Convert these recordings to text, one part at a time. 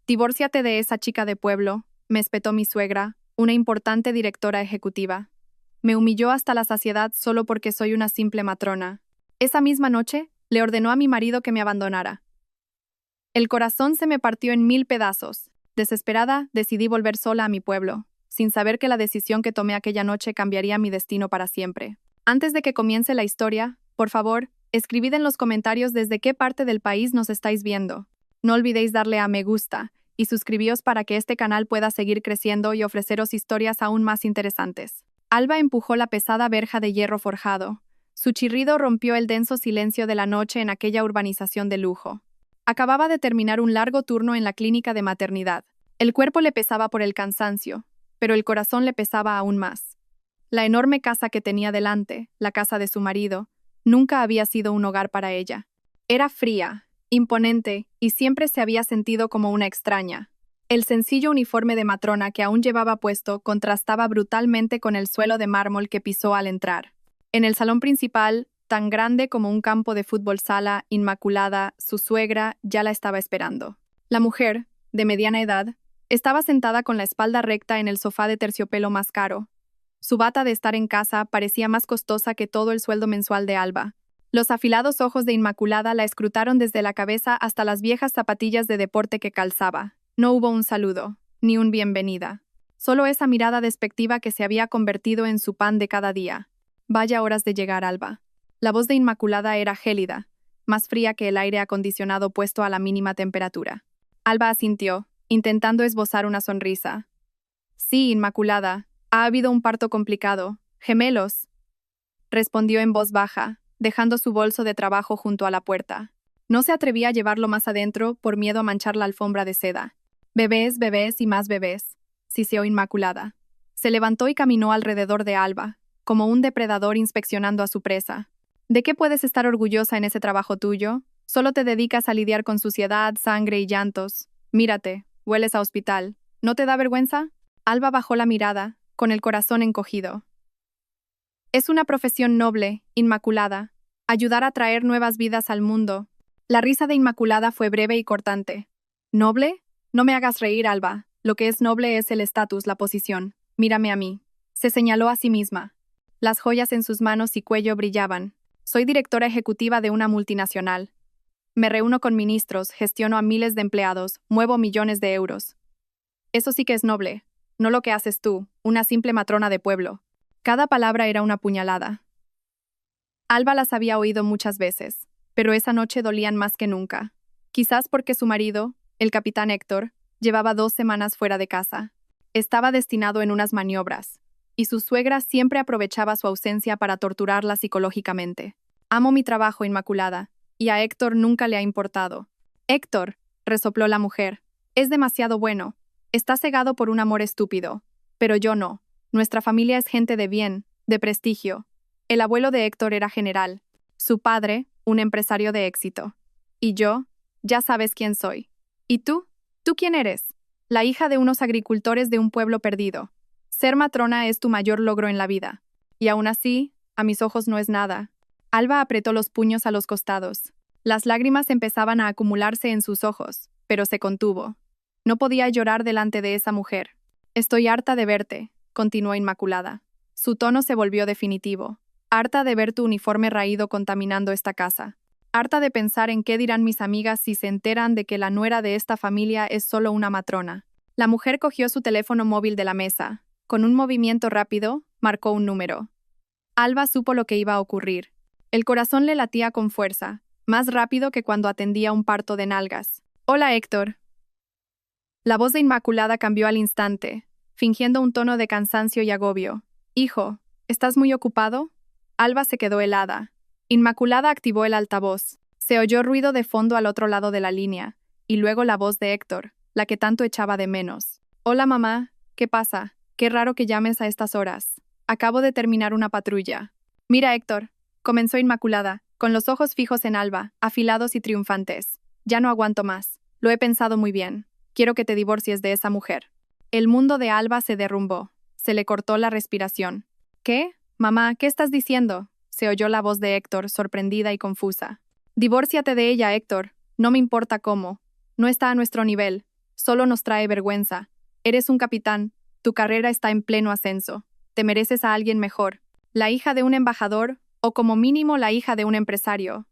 Divórciate de esa chica de pueblo, me espetó mi suegra, una importante directora ejecutiva. Me humilló hasta la saciedad solo porque soy una simple matrona. Esa misma noche, le ordenó a mi marido que me abandonara. El corazón se me partió en 1000 pedazos. Desesperada, decidí volver sola a mi pueblo, sin saber que la decisión que tomé aquella noche cambiaría mi destino para siempre. Antes de que comience la historia, por favor, escribid en los comentarios desde qué parte del país nos estáis viendo. No olvidéis darle a me gusta y suscribíos para que este canal pueda seguir creciendo y ofreceros historias aún más interesantes. Alba empujó la pesada verja de hierro forjado. Su chirrido rompió el denso silencio de la noche en aquella urbanización de lujo. Acababa de terminar un largo turno en la clínica de maternidad. El cuerpo le pesaba por el cansancio, pero el corazón le pesaba aún más. La enorme casa que tenía delante, la casa de su marido, nunca había sido un hogar para ella. Era fría, imponente, y siempre se había sentido como una extraña. El sencillo uniforme de matrona que aún llevaba puesto contrastaba brutalmente con el suelo de mármol que pisó al entrar. En el salón principal, tan grande como un campo de fútbol sala, Inmaculada, su suegra, ya la estaba esperando. La mujer, de mediana edad, estaba sentada con la espalda recta en el sofá de terciopelo más caro. Su bata de estar en casa parecía más costosa que todo el sueldo mensual de Alba. Los afilados ojos de Inmaculada la escrutaron desde la cabeza hasta las viejas zapatillas de deporte que calzaba. No hubo un saludo, ni un bienvenida. Solo esa mirada despectiva que se había convertido en su pan de cada día. Vaya horas de llegar, Alba. La voz de Inmaculada era gélida, más fría que el aire acondicionado puesto a la mínima temperatura. Alba asintió, intentando esbozar una sonrisa. Sí, Inmaculada, ha habido un parto complicado. Gemelos, respondió en voz baja, dejando su bolso de trabajo junto a la puerta. No se atrevía a llevarlo más adentro por miedo a manchar la alfombra de seda. Bebés, bebés y más bebés, siseó Inmaculada. Se levantó y caminó alrededor de Alba, como un depredador inspeccionando a su presa. ¿De qué puedes estar orgullosa en ese trabajo tuyo? Solo te dedicas a lidiar con suciedad, sangre y llantos. Mírate, hueles a hospital. ¿No te da vergüenza? Alba bajó la mirada, con el corazón encogido. Es una profesión noble, Inmaculada. Ayudar a traer nuevas vidas al mundo. La risa de Inmaculada fue breve y cortante. ¿Noble? No me hagas reír, Alba. Lo que es noble es el estatus, la posición. Mírame a mí. Se señaló a sí misma. Las joyas en sus manos y cuello brillaban. Soy directora ejecutiva de una multinacional. Me reúno con ministros, gestiono a miles de empleados, muevo millones de euros. Eso sí que es noble, no lo que haces tú, una simple matrona de pueblo. Cada palabra era una puñalada. Alba las había oído muchas veces, pero esa noche dolían más que nunca. Quizás porque su marido, el capitán Héctor, llevaba 2 semanas fuera de casa. Estaba destinado en unas maniobras, y su suegra siempre aprovechaba su ausencia para torturarla psicológicamente. Amo mi trabajo, Inmaculada, y a Héctor nunca le ha importado. Héctor, resopló la mujer, es demasiado bueno. Está cegado por un amor estúpido. Pero yo no. Nuestra familia es gente de bien, de prestigio. El abuelo de Héctor era general. Su padre, un empresario de éxito. Y yo, ya sabes quién soy. ¿Y tú? ¿Tú quién eres? La hija de unos agricultores de un pueblo perdido. Ser matrona es tu mayor logro en la vida. Y aún así, a mis ojos no es nada. Alba apretó los puños a los costados. Las lágrimas empezaban a acumularse en sus ojos, pero se contuvo. No podía llorar delante de esa mujer. Estoy harta de verte, continuó Inmaculada. Su tono se volvió definitivo. Harta de ver tu uniforme raído contaminando esta casa. Harta de pensar en qué dirán mis amigas si se enteran de que la nuera de esta familia es solo una matrona. La mujer cogió su teléfono móvil de la mesa. Con un movimiento rápido, marcó un número. Alba supo lo que iba a ocurrir. El corazón le latía con fuerza, más rápido que cuando atendía un parto de nalgas. Hola, Héctor. La voz de Inmaculada cambió al instante, fingiendo un tono de cansancio y agobio. Hijo, ¿estás muy ocupado? Alba se quedó helada. Inmaculada activó el altavoz. Se oyó ruido de fondo al otro lado de la línea, y luego la voz de Héctor, la que tanto echaba de menos. Hola, mamá. ¿Qué pasa? Qué raro que llames a estas horas. Acabo de terminar una patrulla. Mira, Héctor, comenzó Inmaculada, con los ojos fijos en Alba, afilados y triunfantes. Ya no aguanto más. Lo he pensado muy bien. Quiero que te divorcies de esa mujer. El mundo de Alba se derrumbó. Se le cortó la respiración. ¿Qué? Mamá, ¿qué estás diciendo? Se oyó la voz de Héctor, sorprendida y confusa. Divórciate de ella, Héctor. No me importa cómo. No está a nuestro nivel. Solo nos trae vergüenza. Eres un capitán, tu carrera está en pleno ascenso. Te mereces a alguien mejor. La hija de un embajador, o como mínimo la hija de un empresario.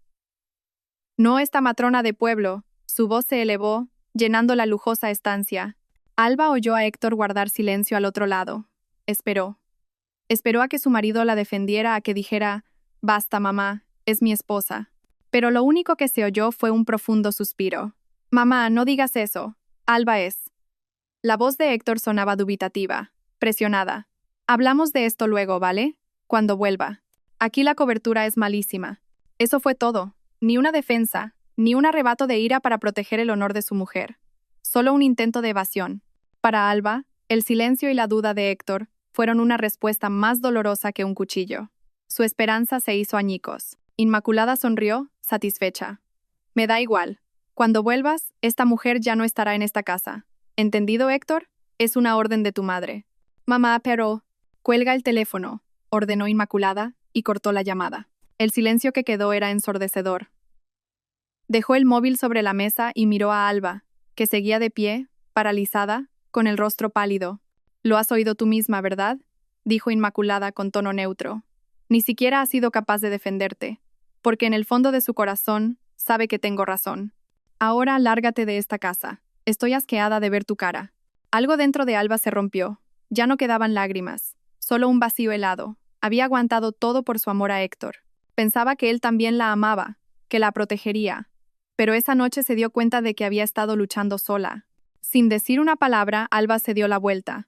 No esta matrona de pueblo. Su voz se elevó, llenando la lujosa estancia. Alba oyó a Héctor guardar silencio al otro lado. Esperó. Esperó a que su marido la defendiera, a que dijera, «Basta, mamá, es mi esposa». Pero lo único que se oyó fue un profundo suspiro. «Mamá, no digas eso. Alba es». La voz de Héctor sonaba dubitativa, presionada. «Hablamos de esto luego, ¿vale? Cuando vuelva. Aquí la cobertura es malísima». Eso fue todo. Ni una defensa, ni un arrebato de ira para proteger el honor de su mujer. Solo un intento de evasión. Para Alba, el silencio y la duda de Héctor fueron una respuesta más dolorosa que un cuchillo. Su esperanza se hizo añicos. Inmaculada sonrió, satisfecha. «Me da igual. Cuando vuelvas, esta mujer ya no estará en esta casa. ¿Entendido, Héctor? Es una orden de tu madre». «Mamá, pero...» «Cuelga el teléfono», ordenó Inmaculada, y cortó la llamada. El silencio que quedó era ensordecedor. Dejó el móvil sobre la mesa y miró a Alba, que seguía de pie, paralizada, con el rostro pálido. «Lo has oído tú misma, ¿verdad?», dijo Inmaculada con tono neutro. «Ni siquiera has sido capaz de defenderte, porque en el fondo de su corazón sabe que tengo razón. Ahora lárgate de esta casa. Estoy asqueada de ver tu cara». Algo dentro de Alba se rompió. Ya no quedaban lágrimas, solo un vacío helado. Había aguantado todo por su amor a Héctor. Pensaba que él también la amaba, que la protegería. Pero esa noche se dio cuenta de que había estado luchando sola. Sin decir una palabra, Alba se dio la vuelta.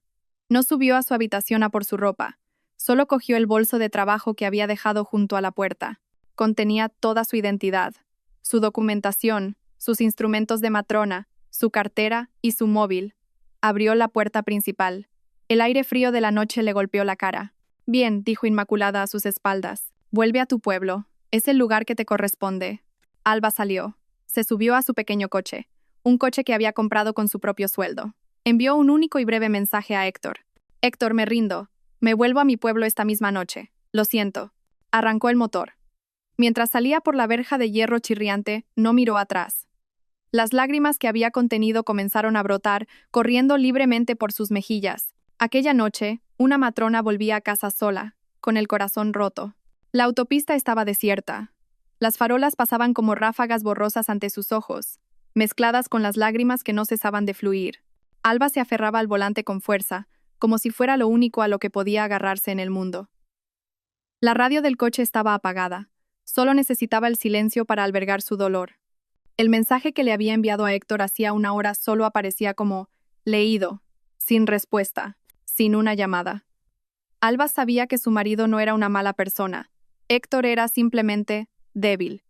No subió a su habitación a por su ropa. Solo cogió el bolso de trabajo que había dejado junto a la puerta. Contenía toda su identidad, su documentación, sus instrumentos de matrona, su cartera y su móvil. Abrió la puerta principal. El aire frío de la noche le golpeó la cara. «Bien», dijo Inmaculada a sus espaldas. «Vuelve a tu pueblo. Es el lugar que te corresponde». Alba salió. Se subió a su pequeño coche, un coche que había comprado con su propio sueldo. Envió un único y breve mensaje a Héctor. «Héctor, me rindo. Me vuelvo a mi pueblo esta misma noche. Lo siento». Arrancó el motor. Mientras salía por la verja de hierro chirriante, no miró atrás. Las lágrimas que había contenido comenzaron a brotar, corriendo libremente por sus mejillas. Aquella noche, una matrona volvía a casa sola, con el corazón roto. La autopista estaba desierta. Las farolas pasaban como ráfagas borrosas ante sus ojos, mezcladas con las lágrimas que no cesaban de fluir. Alba se aferraba al volante con fuerza, como si fuera lo único a lo que podía agarrarse en el mundo. La radio del coche estaba apagada. Solo necesitaba el silencio para albergar su dolor. El mensaje que le había enviado a Héctor hacía una hora solo aparecía como leído, sin respuesta, sin una llamada. Alba sabía que su marido no era una mala persona. Héctor era simplemente débil.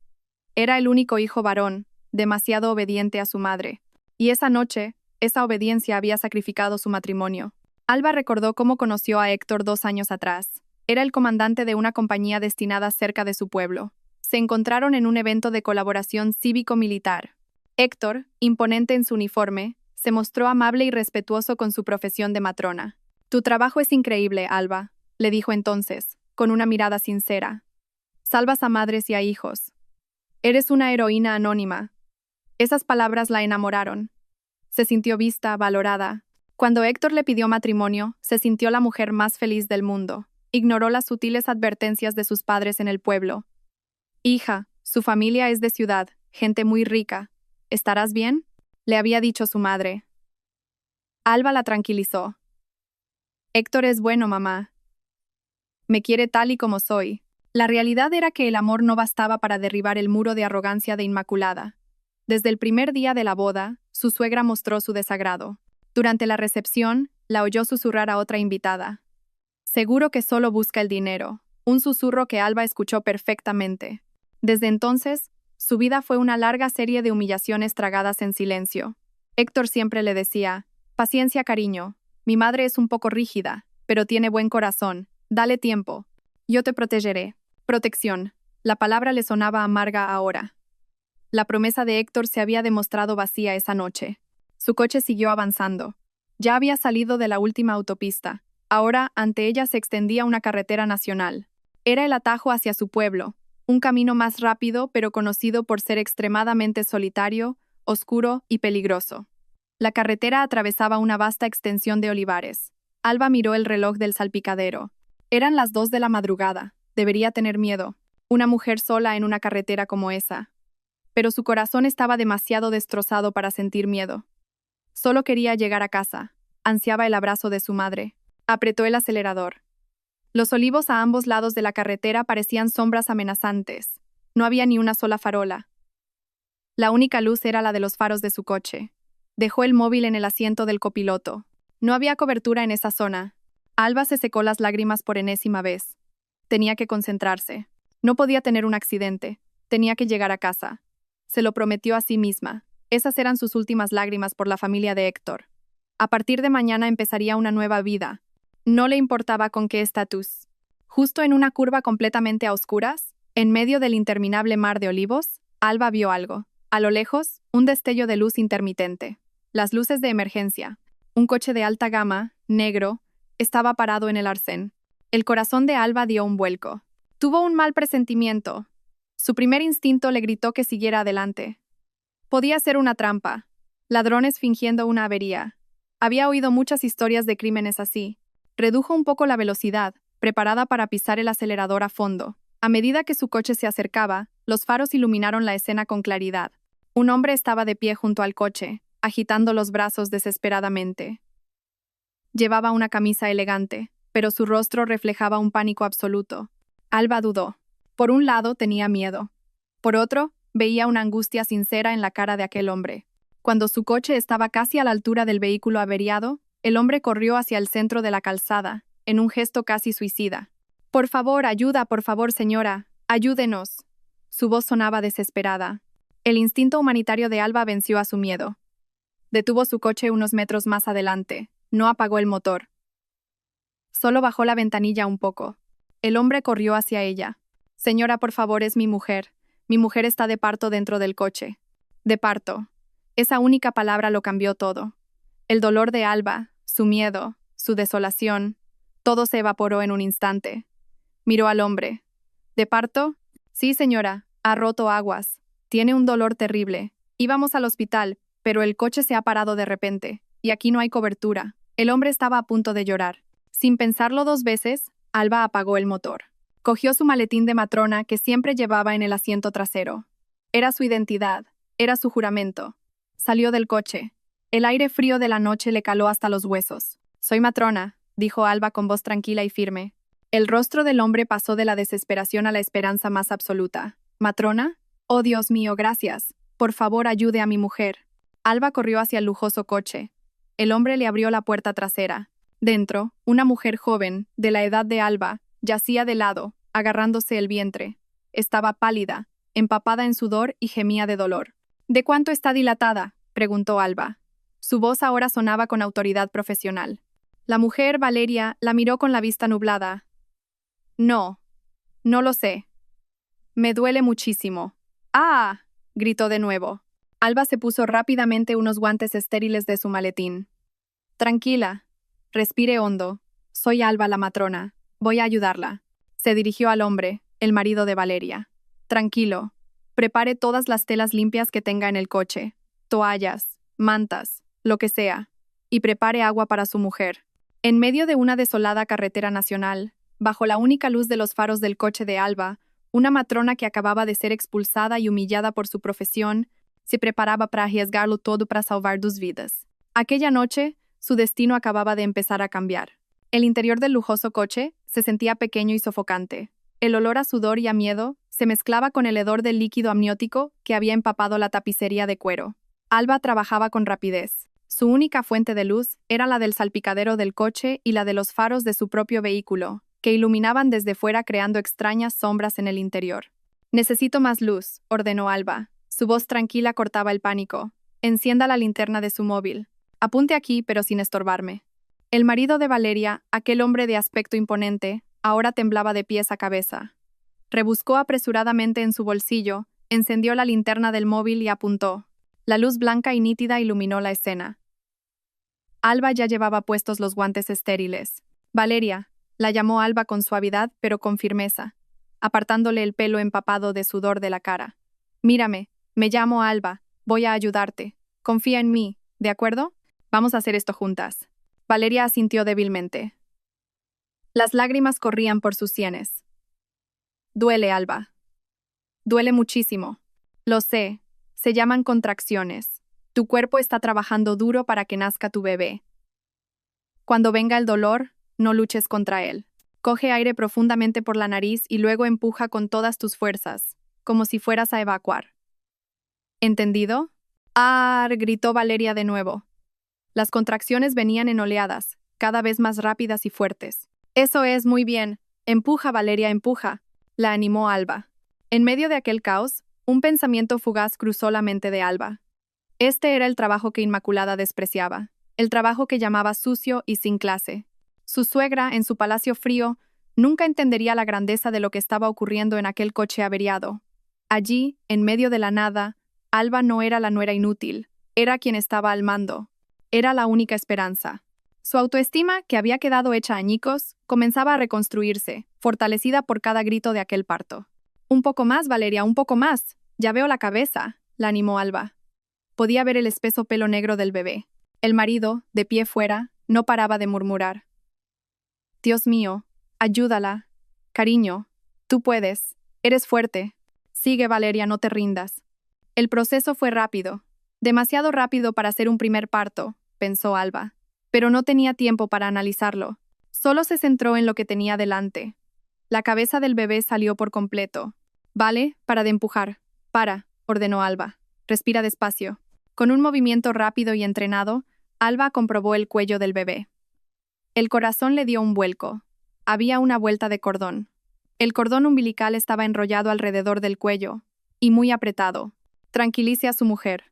Era el único hijo varón, demasiado obediente a su madre. Y esa noche, esa obediencia había sacrificado su matrimonio. Alba recordó cómo conoció a Héctor 2 años atrás. Era el comandante de una compañía destinada cerca de su pueblo. Se encontraron en un evento de colaboración cívico-militar. Héctor, imponente en su uniforme, se mostró amable y respetuoso con su profesión de matrona. «Tu trabajo es increíble, Alba», le dijo entonces, con una mirada sincera. «Salvas a madres y a hijos. Eres una heroína anónima». Esas palabras la enamoraron. Se sintió vista, valorada. Cuando Héctor le pidió matrimonio, se sintió la mujer más feliz del mundo. Ignoró las sutiles advertencias de sus padres en el pueblo. «Hija, su familia es de ciudad, gente muy rica. ¿Estarás bien?», le había dicho su madre. Alba la tranquilizó. «Héctor es bueno, mamá. Me quiere tal y como soy». La realidad era que el amor no bastaba para derribar el muro de arrogancia de Inmaculada. Desde el primer día de la boda, su suegra mostró su desagrado. Durante la recepción, la oyó susurrar a otra invitada. «Seguro que solo busca el dinero», un susurro que Alba escuchó perfectamente. Desde entonces, su vida fue una larga serie de humillaciones tragadas en silencio. Héctor siempre le decía, «Paciencia, cariño. Mi madre es un poco rígida, pero tiene buen corazón. Dale tiempo. Yo te protegeré». Protección. La palabra le sonaba amarga ahora. La promesa de Héctor se había demostrado vacía esa noche. Su coche siguió avanzando. Ya había salido de la última autopista. Ahora, ante ella se extendía una carretera nacional. Era el atajo hacia su pueblo, un camino más rápido pero conocido por ser extremadamente solitario, oscuro y peligroso. La carretera atravesaba una vasta extensión de olivares. Alba miró el reloj del salpicadero. Eran las 2 de la madrugada. Debería tener miedo. Una mujer sola en una carretera como esa. Pero su corazón estaba demasiado destrozado para sentir miedo. Solo quería llegar a casa. Ansiaba el abrazo de su madre. Apretó el acelerador. Los olivos a ambos lados de la carretera parecían sombras amenazantes. No había ni una sola farola. La única luz era la de los faros de su coche. Dejó el móvil en el asiento del copiloto. No había cobertura en esa zona. Alba se secó las lágrimas por enésima vez. Tenía que concentrarse. No podía tener un accidente. Tenía que llegar a casa. Se lo prometió a sí misma. Esas eran sus últimas lágrimas por la familia de Héctor. A partir de mañana empezaría una nueva vida. No le importaba con qué estatus. Justo en una curva completamente a oscuras, en medio del interminable mar de olivos, Alba vio algo. A lo lejos, un destello de luz intermitente. Las luces de emergencia. Un coche de alta gama, negro, estaba parado en el arcén. El corazón de Alba dio un vuelco. Tuvo un mal presentimiento. Su primer instinto le gritó que siguiera adelante. Podía ser una trampa. Ladrones fingiendo una avería. Había oído muchas historias de crímenes así. Redujo un poco la velocidad, preparada para pisar el acelerador a fondo. A medida que su coche se acercaba, los faros iluminaron la escena con claridad. Un hombre estaba de pie junto al coche, agitando los brazos desesperadamente. Llevaba una camisa elegante, pero su rostro reflejaba un pánico absoluto. Alba dudó. Por un lado tenía miedo. Por otro, veía una angustia sincera en la cara de aquel hombre. Cuando su coche estaba casi a la altura del vehículo averiado, el hombre corrió hacia el centro de la calzada, en un gesto casi suicida. «Por favor, ayuda, por favor, señora, ayúdenos». Su voz sonaba desesperada. El instinto humanitario de Alba venció a su miedo. Detuvo su coche unos metros más adelante. No apagó el motor. Solo bajó la ventanilla un poco. El hombre corrió hacia ella. «Señora, por favor, es mi mujer. Mi mujer está de parto dentro del coche». De parto. Esa única palabra lo cambió todo. El dolor de Alba, su miedo, su desolación, todo se evaporó en un instante. Miró al hombre. ¿De parto? Sí, señora, ha roto aguas. Tiene un dolor terrible. Íbamos al hospital, pero el coche se ha parado de repente, y aquí no hay cobertura. El hombre estaba a punto de llorar. Sin pensarlo 2 veces, Alba apagó el motor. Cogió su maletín de matrona que siempre llevaba en el asiento trasero. Era su identidad, era su juramento. Salió del coche. El aire frío de la noche le caló hasta los huesos. «Soy matrona», dijo Alba con voz tranquila y firme. El rostro del hombre pasó de la desesperación a la esperanza más absoluta. «¿Matrona? Oh, Dios mío, gracias. Por favor, ayude a mi mujer». Alba corrió hacia el lujoso coche. El hombre le abrió la puerta trasera. Dentro, una mujer joven, de la edad de Alba, yacía de lado, agarrándose el vientre. Estaba pálida, empapada en sudor y gemía de dolor. «¿De cuánto está dilatada?», preguntó Alba. Su voz ahora sonaba con autoridad profesional. La mujer, Valeria, la miró con la vista nublada. «No lo sé. Me duele muchísimo». «¡Ah!», gritó de nuevo. Alba se puso rápidamente unos guantes estériles de su maletín. «Tranquila. Respire hondo. Soy Alba la matrona. Voy a ayudarla». Se dirigió al hombre, el marido de Valeria. «Tranquilo. Prepare todas las telas limpias que tenga en el coche. Toallas, mantas, lo que sea. Y prepare agua para su mujer». En medio de una desolada carretera nacional, bajo la única luz de los faros del coche de Alba, una matrona que acababa de ser expulsada y humillada por su profesión, se preparaba para arriesgarlo todo para salvar 2 vidas. Aquella noche, su destino acababa de empezar a cambiar. El interior del lujoso coche se sentía pequeño y sofocante. El olor a sudor y a miedo se mezclaba con el hedor del líquido amniótico que había empapado la tapicería de cuero. Alba trabajaba con rapidez. Su única fuente de luz era la del salpicadero del coche y la de los faros de su propio vehículo, que iluminaban desde fuera creando extrañas sombras en el interior. «Necesito más luz», ordenó Alba. Su voz tranquila cortaba el pánico. «Encienda la linterna de su móvil. Apunte aquí, pero sin estorbarme». El marido de Valeria, aquel hombre de aspecto imponente, ahora temblaba de pies a cabeza. Rebuscó apresuradamente en su bolsillo, encendió la linterna del móvil y apuntó. La luz blanca y nítida iluminó la escena. Alba ya llevaba puestos los guantes estériles. «Valeria», la llamó Alba con suavidad pero con firmeza, apartándole el pelo empapado de sudor de la cara. «Mírame, me llamo Alba, voy a ayudarte. Confía en mí, ¿De acuerdo? Vamos a hacer esto juntas. Valeria asintió débilmente. Las lágrimas corrían por sus sienes. Duele, Alba. Duele muchísimo. Lo sé. Se llaman contracciones. Tu cuerpo está trabajando duro para que nazca tu bebé. Cuando venga el dolor, no luches contra él. Coge aire profundamente por la nariz y luego empuja con todas tus fuerzas, como si fueras a evacuar. ¿Entendido? ¡Ah! Gritó Valeria de nuevo. Las contracciones venían en oleadas, cada vez más rápidas y fuertes. Eso es, muy bien. Empuja, Valeria, empuja. La animó Alba. En medio de aquel caos, un pensamiento fugaz cruzó la mente de Alba. Este era el trabajo que Inmaculada despreciaba, el trabajo que llamaba sucio y sin clase. Su suegra, en su palacio frío, nunca entendería la grandeza de lo que estaba ocurriendo en aquel coche averiado. Allí, en medio de la nada, Alba no era la nuera inútil, era quien estaba al mando. Era la única esperanza. Su autoestima, que había quedado hecha añicos, comenzaba a reconstruirse, fortalecida por cada grito de aquel parto. «Un poco más, Valeria, un poco más. Ya veo la cabeza», la animó Alba. Podía ver el espeso pelo negro del bebé. El marido, de pie fuera, no paraba de murmurar. «Dios mío, ayúdala. Cariño, tú puedes. Eres fuerte. Sigue, Valeria, no te rindas». El proceso fue rápido. Demasiado rápido para ser un primer parto, pensó Alba. Pero no tenía tiempo para analizarlo. Solo se centró en lo que tenía delante. La cabeza del bebé salió por completo. «Vale, para de empujar. Para», ordenó Alba. «Respira despacio». Con un movimiento rápido y entrenado, Alba comprobó el cuello del bebé. El corazón le dio un vuelco. Había una vuelta de cordón. El cordón umbilical estaba enrollado alrededor del cuello, y muy apretado. «Tranquilice a su mujer».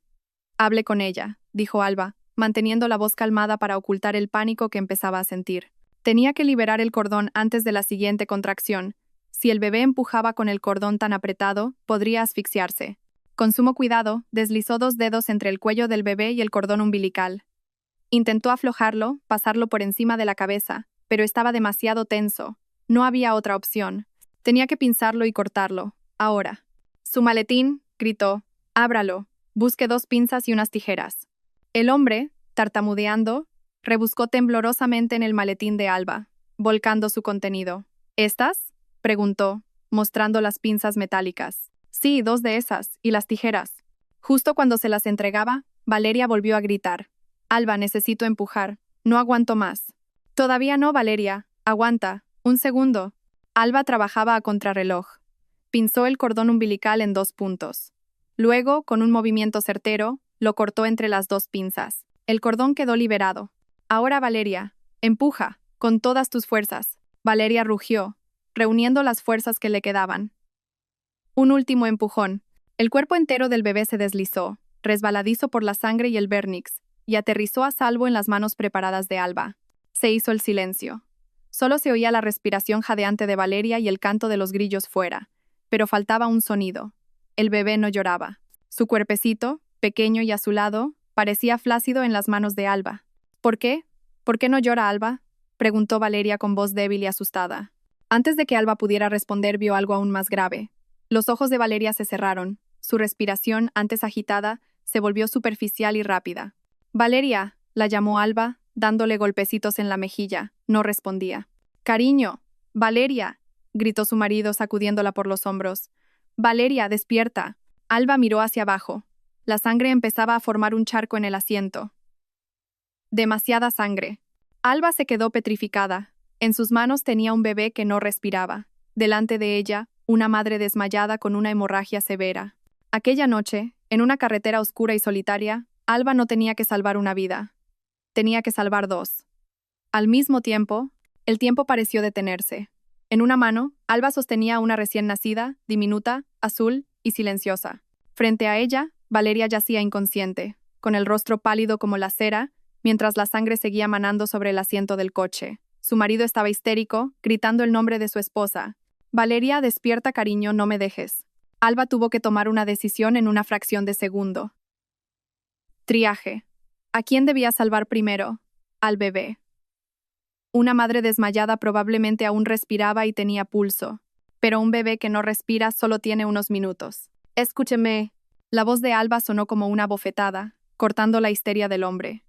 «Hable con ella», dijo Alba, manteniendo la voz calmada para ocultar el pánico que empezaba a sentir. Tenía que liberar el cordón antes de la siguiente contracción. Si el bebé empujaba con el cordón tan apretado, podría asfixiarse. Con sumo cuidado, deslizó 2 dedos entre el cuello del bebé y el cordón umbilical. Intentó aflojarlo, pasarlo por encima de la cabeza, pero estaba demasiado tenso. No había otra opción. Tenía que pinzarlo y cortarlo. Ahora. «Su maletín», gritó. «Ábralo. Busque 2 pinzas y unas tijeras». El hombre, tartamudeando, rebuscó temblorosamente en el maletín de Alba, volcando su contenido. «¿Estas?», preguntó, mostrando las pinzas metálicas. «Sí, 2 de esas, y las tijeras». Justo cuando se las entregaba, Valeria volvió a gritar. «Alba, necesito empujar. No aguanto más». «Todavía no, Valeria. Aguanta. Un segundo». Alba trabajaba a contrarreloj. Pinzó el cordón umbilical en 2 puntos. Luego, con un movimiento certero, lo cortó entre las 2 pinzas. El cordón quedó liberado. «Ahora, Valeria, empuja, con todas tus fuerzas». Valeria rugió, reuniendo las fuerzas que le quedaban. Un último empujón. El cuerpo entero del bebé se deslizó, resbaladizo por la sangre y el vernix, y aterrizó a salvo en las manos preparadas de Alba. Se hizo el silencio. Solo se oía la respiración jadeante de Valeria y el canto de los grillos fuera, pero faltaba un sonido. El bebé no lloraba. Su cuerpecito, pequeño y azulado, parecía flácido en las manos de Alba. «¿Por qué? ¿Por qué no llora Alba?», preguntó Valeria con voz débil y asustada. Antes de que Alba pudiera responder, vio algo aún más grave. Los ojos de Valeria se cerraron. Su respiración, antes agitada, se volvió superficial y rápida. «Valeria», la llamó Alba, dándole golpecitos en la mejilla. No respondía. «Cariño, Valeria», gritó su marido sacudiéndola por los hombros. «Valeria, despierta». Alba miró hacia abajo. La sangre empezaba a formar un charco en el asiento. Demasiada sangre. Alba se quedó petrificada. En sus manos tenía un bebé que no respiraba. Delante de ella, una madre desmayada con una hemorragia severa. Aquella noche, en una carretera oscura y solitaria, Alba no tenía que salvar una vida. Tenía que salvar 2. Al mismo tiempo, el tiempo pareció detenerse. En una mano, Alba sostenía a una recién nacida, diminuta, azul y silenciosa. Frente a ella, Valeria yacía inconsciente, con el rostro pálido como la cera, mientras la sangre seguía manando sobre el asiento del coche. Su marido estaba histérico, gritando el nombre de su esposa. «Valeria, despierta, cariño, no me dejes». Alba tuvo que tomar una decisión en una fracción de segundo. Triaje. ¿A quién debía salvar primero? Al bebé. Una madre desmayada probablemente aún respiraba y tenía pulso, pero un bebé que no respira solo tiene unos minutos. «Escúcheme». La voz de Alba sonó como una bofetada, cortando la histeria del hombre.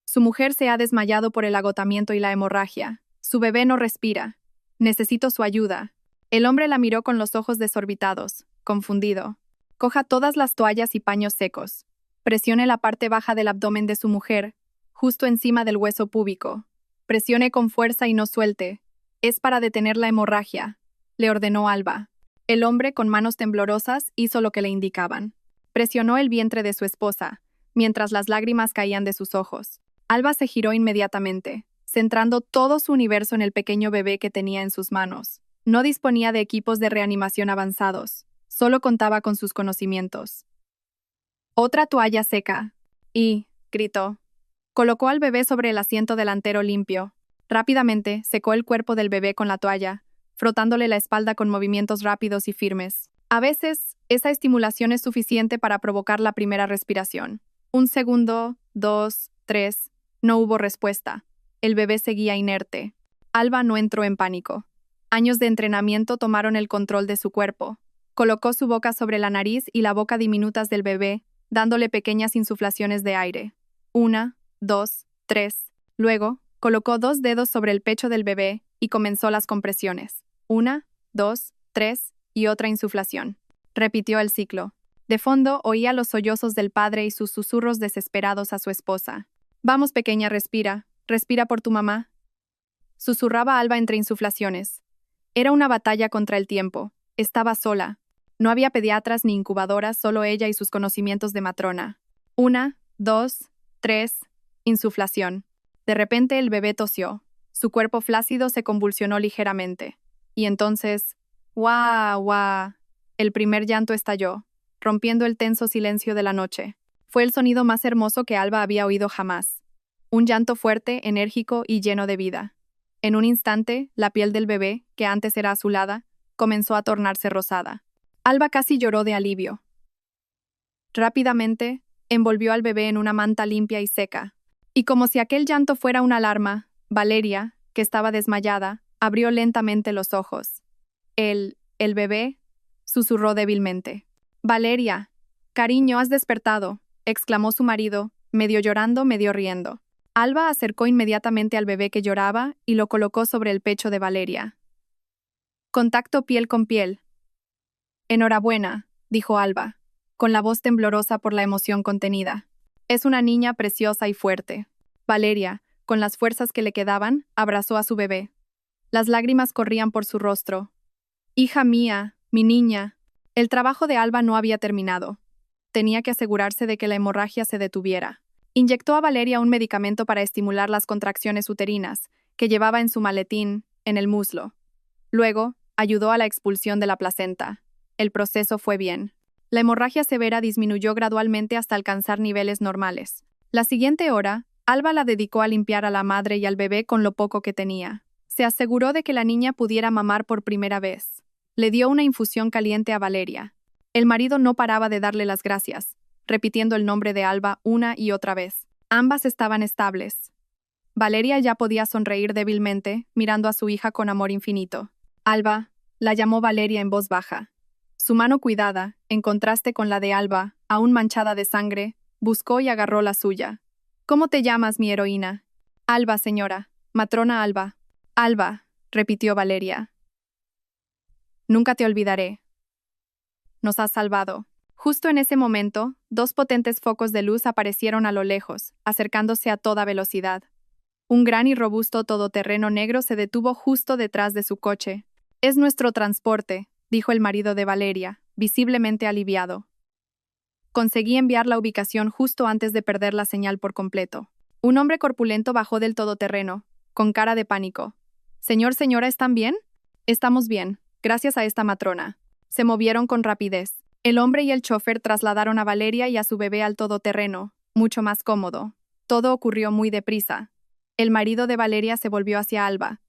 Su mujer se ha desmayado por el agotamiento y la hemorragia. Su bebé no respira. Necesito su ayuda. El hombre la miró con los ojos desorbitados, confundido. Coja todas las toallas y paños secos. Presione la parte baja del abdomen de su mujer, justo encima del hueso púbico. Presione con fuerza y no suelte. Es para detener la hemorragia, le ordenó Alba. El hombre, con manos temblorosas, hizo lo que le indicaban. Presionó el vientre de su esposa, mientras las lágrimas caían de sus ojos. Alba se giró inmediatamente, centrando todo su universo en el pequeño bebé que tenía en sus manos. No disponía de equipos de reanimación avanzados, solo contaba con sus conocimientos. Otra toalla seca. Y, gritó. Colocó al bebé sobre el asiento delantero limpio. Rápidamente, secó el cuerpo del bebé con la toalla, frotándole la espalda con movimientos rápidos y firmes. A veces, esa estimulación es suficiente para provocar la primera respiración. 1 segundo, 2, 3. No hubo respuesta. El bebé seguía inerte. Alba no entró en pánico. Años de entrenamiento tomaron el control de su cuerpo. Colocó su boca sobre la nariz y la boca diminutas del bebé, dándole pequeñas insuflaciones de aire. 1, 2, 3. Luego, colocó 2 dedos sobre el pecho del bebé y comenzó las compresiones. 1, 2, 3 y otra insuflación. Repitió el ciclo. De fondo oía los sollozos del padre y sus susurros desesperados a su esposa. Vamos, pequeña, respira. Respira por tu mamá. Susurraba Alba entre insuflaciones. Era una batalla contra el tiempo. Estaba sola. No había pediatras ni incubadoras, solo ella y sus conocimientos de matrona. 1, 2, 3. Insuflación. De repente el bebé tosió. Su cuerpo flácido se convulsionó ligeramente. Y entonces, ¡guau, guau! El primer llanto estalló, rompiendo el tenso silencio de la noche. Fue el sonido más hermoso que Alba había oído jamás. Un llanto fuerte, enérgico y lleno de vida. En un instante, la piel del bebé, que antes era azulada, comenzó a tornarse rosada. Alba casi lloró de alivio. Rápidamente, envolvió al bebé en una manta limpia y seca. Y como si aquel llanto fuera una alarma, Valeria, que estaba desmayada, abrió lentamente los ojos. El bebé, susurró débilmente. Valeria, cariño, has despertado, exclamó su marido, medio llorando, medio riendo. Alba acercó inmediatamente al bebé que lloraba y lo colocó sobre el pecho de Valeria. Contacto piel con piel. Enhorabuena, dijo Alba, con la voz temblorosa por la emoción contenida. Es una niña preciosa y fuerte. Valeria, con las fuerzas que le quedaban, abrazó a su bebé. Las lágrimas corrían por su rostro. Hija mía, mi niña. El trabajo de Alba no había terminado. Tenía que asegurarse de que la hemorragia se detuviera. Inyectó a Valeria un medicamento para estimular las contracciones uterinas, que llevaba en su maletín, en el muslo. Luego, ayudó a la expulsión de la placenta. El proceso fue bien. La hemorragia severa disminuyó gradualmente hasta alcanzar niveles normales. La siguiente hora, Alba la dedicó a limpiar a la madre y al bebé con lo poco que tenía. Se aseguró de que la niña pudiera mamar por primera vez. Le dio una infusión caliente a Valeria. El marido no paraba de darle las gracias, repitiendo el nombre de Alba una y otra vez. Ambas estaban estables. Valeria ya podía sonreír débilmente, mirando a su hija con amor infinito. Alba, la llamó Valeria en voz baja. Su mano cuidada, en contraste con la de Alba, aún manchada de sangre, buscó y agarró la suya. ¿Cómo te llamas, mi heroína? Alba, señora. Matrona Alba. Alba, repitió Valeria. Nunca te olvidaré. Nos has salvado. Justo en ese momento, 2 potentes focos de luz aparecieron a lo lejos, acercándose a toda velocidad. Un gran y robusto todoterreno negro se detuvo justo detrás de su coche. Es nuestro transporte, dijo el marido de Valeria, visiblemente aliviado. Conseguí enviar la ubicación justo antes de perder la señal por completo. Un hombre corpulento bajó del todoterreno, con cara de pánico. Señora, ¿están bien? Estamos bien, gracias a esta matrona. Se movieron con rapidez. El hombre y el chofer trasladaron a Valeria y a su bebé al todoterreno, mucho más cómodo. Todo ocurrió muy deprisa. El marido de Valeria se volvió hacia Alba.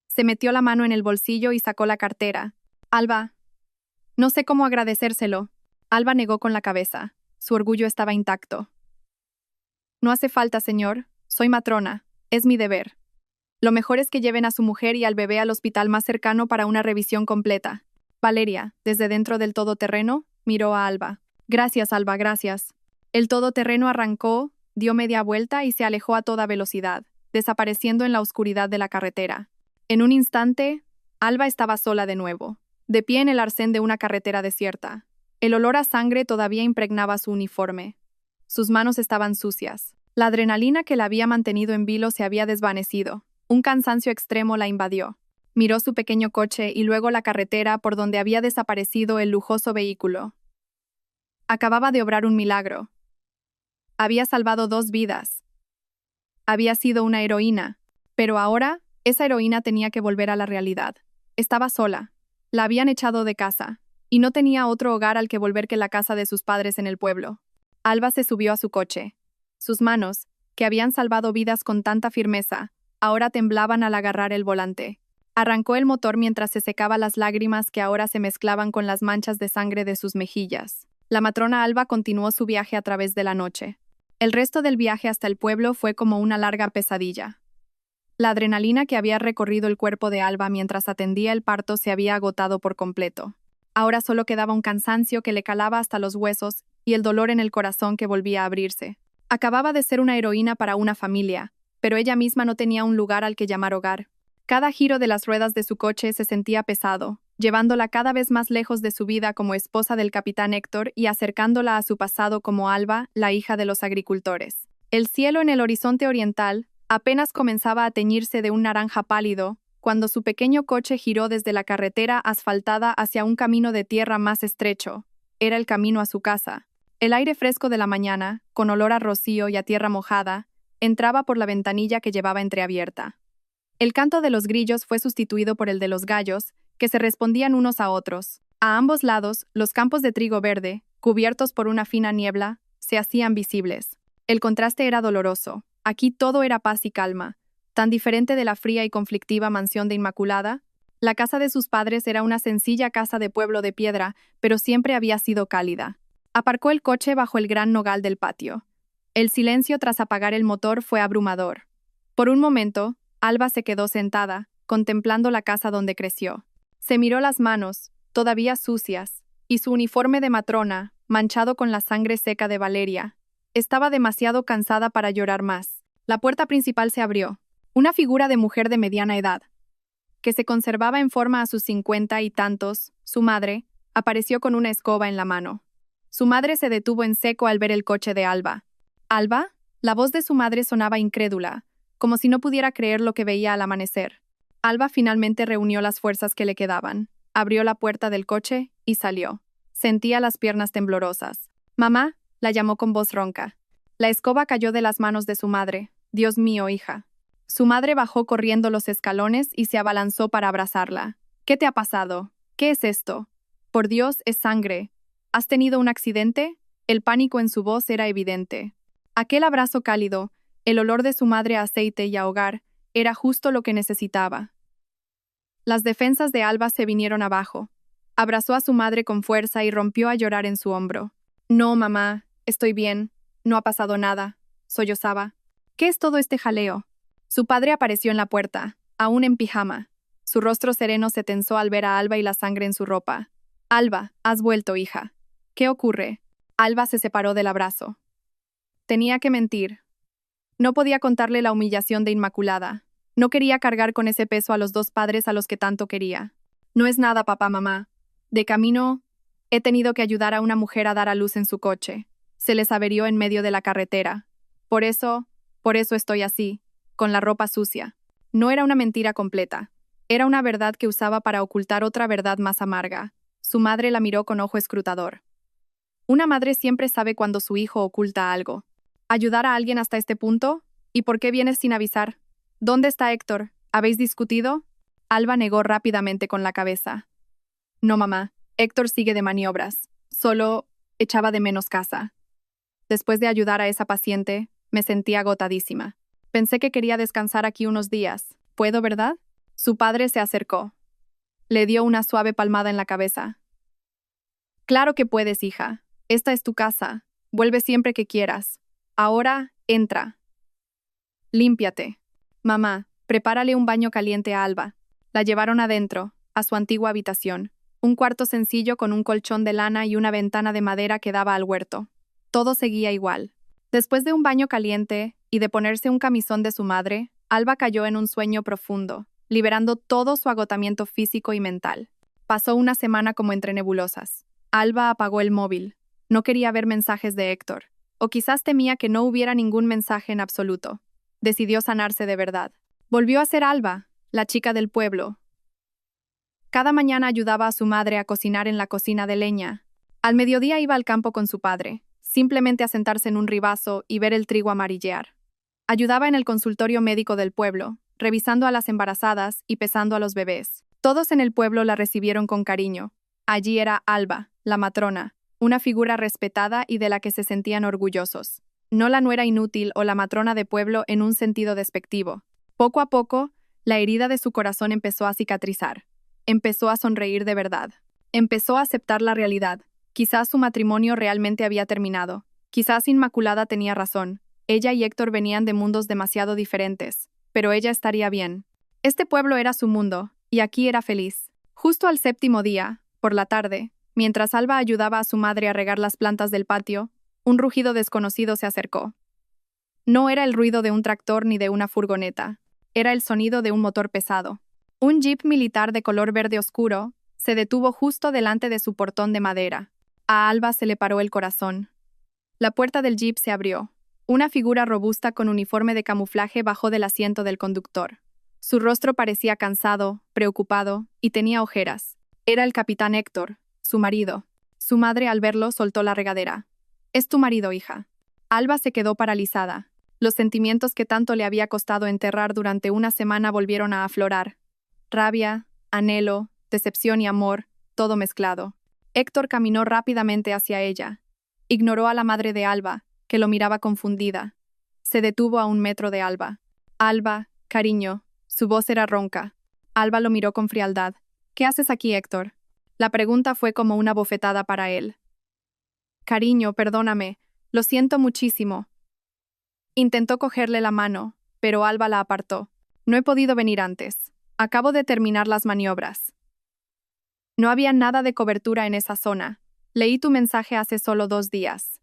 Se metió la mano en el bolsillo y sacó la cartera. Alba. No sé cómo agradecérselo. Alba negó con la cabeza. Su orgullo estaba intacto. No hace falta, señor. Soy matrona. Es mi deber. Lo mejor es que lleven a su mujer y al bebé al hospital más cercano para una revisión completa. Valeria, desde dentro del todoterreno, miró a Alba. Gracias, Alba, gracias. El todoterreno arrancó, dio media vuelta y se alejó a toda velocidad, desapareciendo en la oscuridad de la carretera. En un instante, Alba estaba sola de nuevo, de pie en el arcén de una carretera desierta. El olor a sangre todavía impregnaba su uniforme. Sus manos estaban sucias. La adrenalina que la había mantenido en vilo se había desvanecido. Un cansancio extremo la invadió. Miró su pequeño coche y luego la carretera por donde había desaparecido el lujoso vehículo. Acababa de obrar un milagro. Había salvado 2 vidas. Había sido una heroína, pero ahora esa heroína tenía que volver a la realidad. Estaba sola. La habían echado de casa, y no tenía otro hogar al que volver que la casa de sus padres en el pueblo. Alba se subió a su coche. Sus manos, que habían salvado vidas con tanta firmeza, ahora temblaban al agarrar el volante. Arrancó el motor mientras se secaba las lágrimas que ahora se mezclaban con las manchas de sangre de sus mejillas. La matrona Alba continuó su viaje a través de la noche. El resto del viaje hasta el pueblo fue como una larga pesadilla. La adrenalina que había recorrido el cuerpo de Alba mientras atendía el parto se había agotado por completo. Ahora solo quedaba un cansancio que le calaba hasta los huesos y el dolor en el corazón que volvía a abrirse. Acababa de ser una heroína para una familia, pero ella misma no tenía un lugar al que llamar hogar. Cada giro de las ruedas de su coche se sentía pesado, llevándola cada vez más lejos de su vida como esposa del capitán Héctor y acercándola a su pasado como Alba, la hija de los agricultores. El cielo en el horizonte oriental apenas comenzaba a teñirse de un naranja pálido, cuando su pequeño coche giró desde la carretera asfaltada hacia un camino de tierra más estrecho. Era el camino a su casa. El aire fresco de la mañana, con olor a rocío y a tierra mojada, entraba por la ventanilla que llevaba entreabierta. El canto de los grillos fue sustituido por el de los gallos, que se respondían unos a otros. A ambos lados, los campos de trigo verde, cubiertos por una fina niebla, se hacían visibles. El contraste era doloroso. Aquí todo era paz y calma, tan diferente de la fría y conflictiva mansión de Inmaculada. La casa de sus padres era una sencilla casa de pueblo de piedra, pero siempre había sido cálida. Aparcó el coche bajo el gran nogal del patio. El silencio tras apagar el motor fue abrumador. Por un momento, Alba se quedó sentada, contemplando la casa donde creció. Se miró las manos, todavía sucias, y su uniforme de matrona, manchado con la sangre seca de Valeria. Estaba demasiado cansada para llorar más. La puerta principal se abrió. Una figura de mujer de mediana edad, que se conservaba en forma a sus 50 y tantos, su madre, apareció con una escoba en la mano. Su madre se detuvo en seco al ver el coche de Alba. ¿Alba? La voz de su madre sonaba incrédula, como si no pudiera creer lo que veía al amanecer. Alba finalmente reunió las fuerzas que le quedaban, abrió la puerta del coche y salió. Sentía las piernas temblorosas. «Mamá», la llamó con voz ronca. La escoba cayó de las manos de su madre. «Dios mío, hija». Su madre bajó corriendo los escalones y se abalanzó para abrazarla. «¿Qué te ha pasado? ¿Qué es esto? Por Dios, es sangre. ¿Has tenido un accidente?» El pánico en su voz era evidente. Aquel abrazo cálido, el olor de su madre a aceite y a hogar, era justo lo que necesitaba. Las defensas de Alba se vinieron abajo. Abrazó a su madre con fuerza y rompió a llorar en su hombro. «No, mamá, estoy bien. No ha pasado nada», sollozaba. «¿Qué es todo este jaleo?» Su padre apareció en la puerta, aún en pijama. Su rostro sereno se tensó al ver a Alba y la sangre en su ropa. «Alba, has vuelto, hija. ¿Qué ocurre?» Alba se separó del abrazo. Tenía que mentir. No podía contarle la humillación de Inmaculada. No quería cargar con ese peso a los 2 padres a los que tanto quería. «No es nada, papá, mamá. De camino, he tenido que ayudar a una mujer a dar a luz en su coche. Se les averió en medio de la carretera. Por eso estoy así, con la ropa sucia». No era una mentira completa. Era una verdad que usaba para ocultar otra verdad más amarga. Su madre la miró con ojo escrutador. Una madre siempre sabe cuando su hijo oculta algo. ¿Ayudar a alguien hasta este punto? ¿Y por qué vienes sin avisar? ¿Dónde está Héctor? ¿Habéis discutido? Alba negó rápidamente con la cabeza. «No, mamá. Héctor sigue de maniobras. Solo echaba de menos casa. Después de ayudar a esa paciente, me sentía agotadísima. Pensé que quería descansar aquí unos días. ¿Puedo, verdad?» Su padre se acercó. Le dio una suave palmada en la cabeza. «Claro que puedes, hija. Esta es tu casa. Vuelve siempre que quieras. Ahora, entra. Límpiate. Mamá, prepárale un baño caliente a Alba». La llevaron adentro, a su antigua habitación. Un cuarto sencillo con un colchón de lana y una ventana de madera que daba al huerto. Todo seguía igual. Después de un baño caliente y de ponerse un camisón de su madre, Alba cayó en un sueño profundo, liberando todo su agotamiento físico y mental. Pasó una semana como entre nebulosas. Alba apagó el móvil. No quería ver mensajes de Héctor. O quizás temía que no hubiera ningún mensaje en absoluto. Decidió sanarse de verdad. Volvió a ser Alba, la chica del pueblo. Cada mañana ayudaba a su madre a cocinar en la cocina de leña. Al mediodía iba al campo con su padre, simplemente a sentarse en un ribazo y ver el trigo amarillear. Ayudaba en el consultorio médico del pueblo, revisando a las embarazadas y pesando a los bebés. Todos en el pueblo la recibieron con cariño. Allí era Alba, la matrona, una figura respetada y de la que se sentían orgullosos. No la nuera inútil o la matrona de pueblo en un sentido despectivo. Poco a poco, la herida de su corazón empezó a cicatrizar. Empezó a sonreír de verdad. Empezó a aceptar la realidad. Quizás su matrimonio realmente había terminado. Quizás Inmaculada tenía razón. Ella y Héctor venían de mundos demasiado diferentes. Pero ella estaría bien. Este pueblo era su mundo, y aquí era feliz. Justo al séptimo día, por la tarde, mientras Alba ayudaba a su madre a regar las plantas del patio, un rugido desconocido se acercó. No era el ruido de un tractor ni de una furgoneta. Era el sonido de un motor pesado. Un jeep militar de color verde oscuro se detuvo justo delante de su portón de madera. A Alba se le paró el corazón. La puerta del jeep se abrió. Una figura robusta con uniforme de camuflaje bajó del asiento del conductor. Su rostro parecía cansado, preocupado, y tenía ojeras. Era el capitán Héctor, su marido. Su madre, al verlo, soltó la regadera. «Es tu marido, hija». Alba se quedó paralizada. Los sentimientos que tanto le había costado enterrar durante una semana volvieron a aflorar. Rabia, anhelo, decepción y amor, todo mezclado. Héctor caminó rápidamente hacia ella. Ignoró a la madre de Alba, que lo miraba confundida. Se detuvo a 1 metro de Alba. «Alba, cariño». Su voz era ronca. Alba lo miró con frialdad. «¿Qué haces aquí, Héctor?» La pregunta fue como una bofetada para él. «Cariño, perdóname. Lo siento muchísimo». Intentó cogerle la mano, pero Alba la apartó. «No he podido venir antes. Acabo de terminar las maniobras». No había nada de cobertura en esa zona. Leí tu mensaje hace solo 2 días.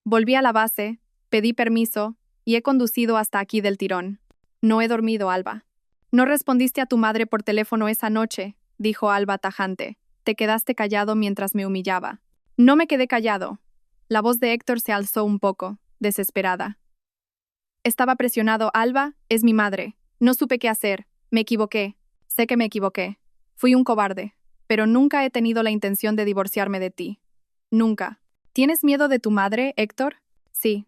Volví a la base, pedí permiso, y he conducido hasta aquí del tirón. No he dormido, Alba. No respondiste a tu madre por teléfono esa noche, dijo Alba tajante. Te quedaste callado mientras me humillaba. No me quedé callado. La voz de Héctor se alzó un poco, desesperada. Estaba presionado, Alba, es mi madre. No supe qué hacer. Me equivoqué. Sé que me equivoqué. Fui un cobarde. Pero nunca he tenido la intención de divorciarme de ti. Nunca. ¿Tienes miedo de tu madre, Héctor? Sí,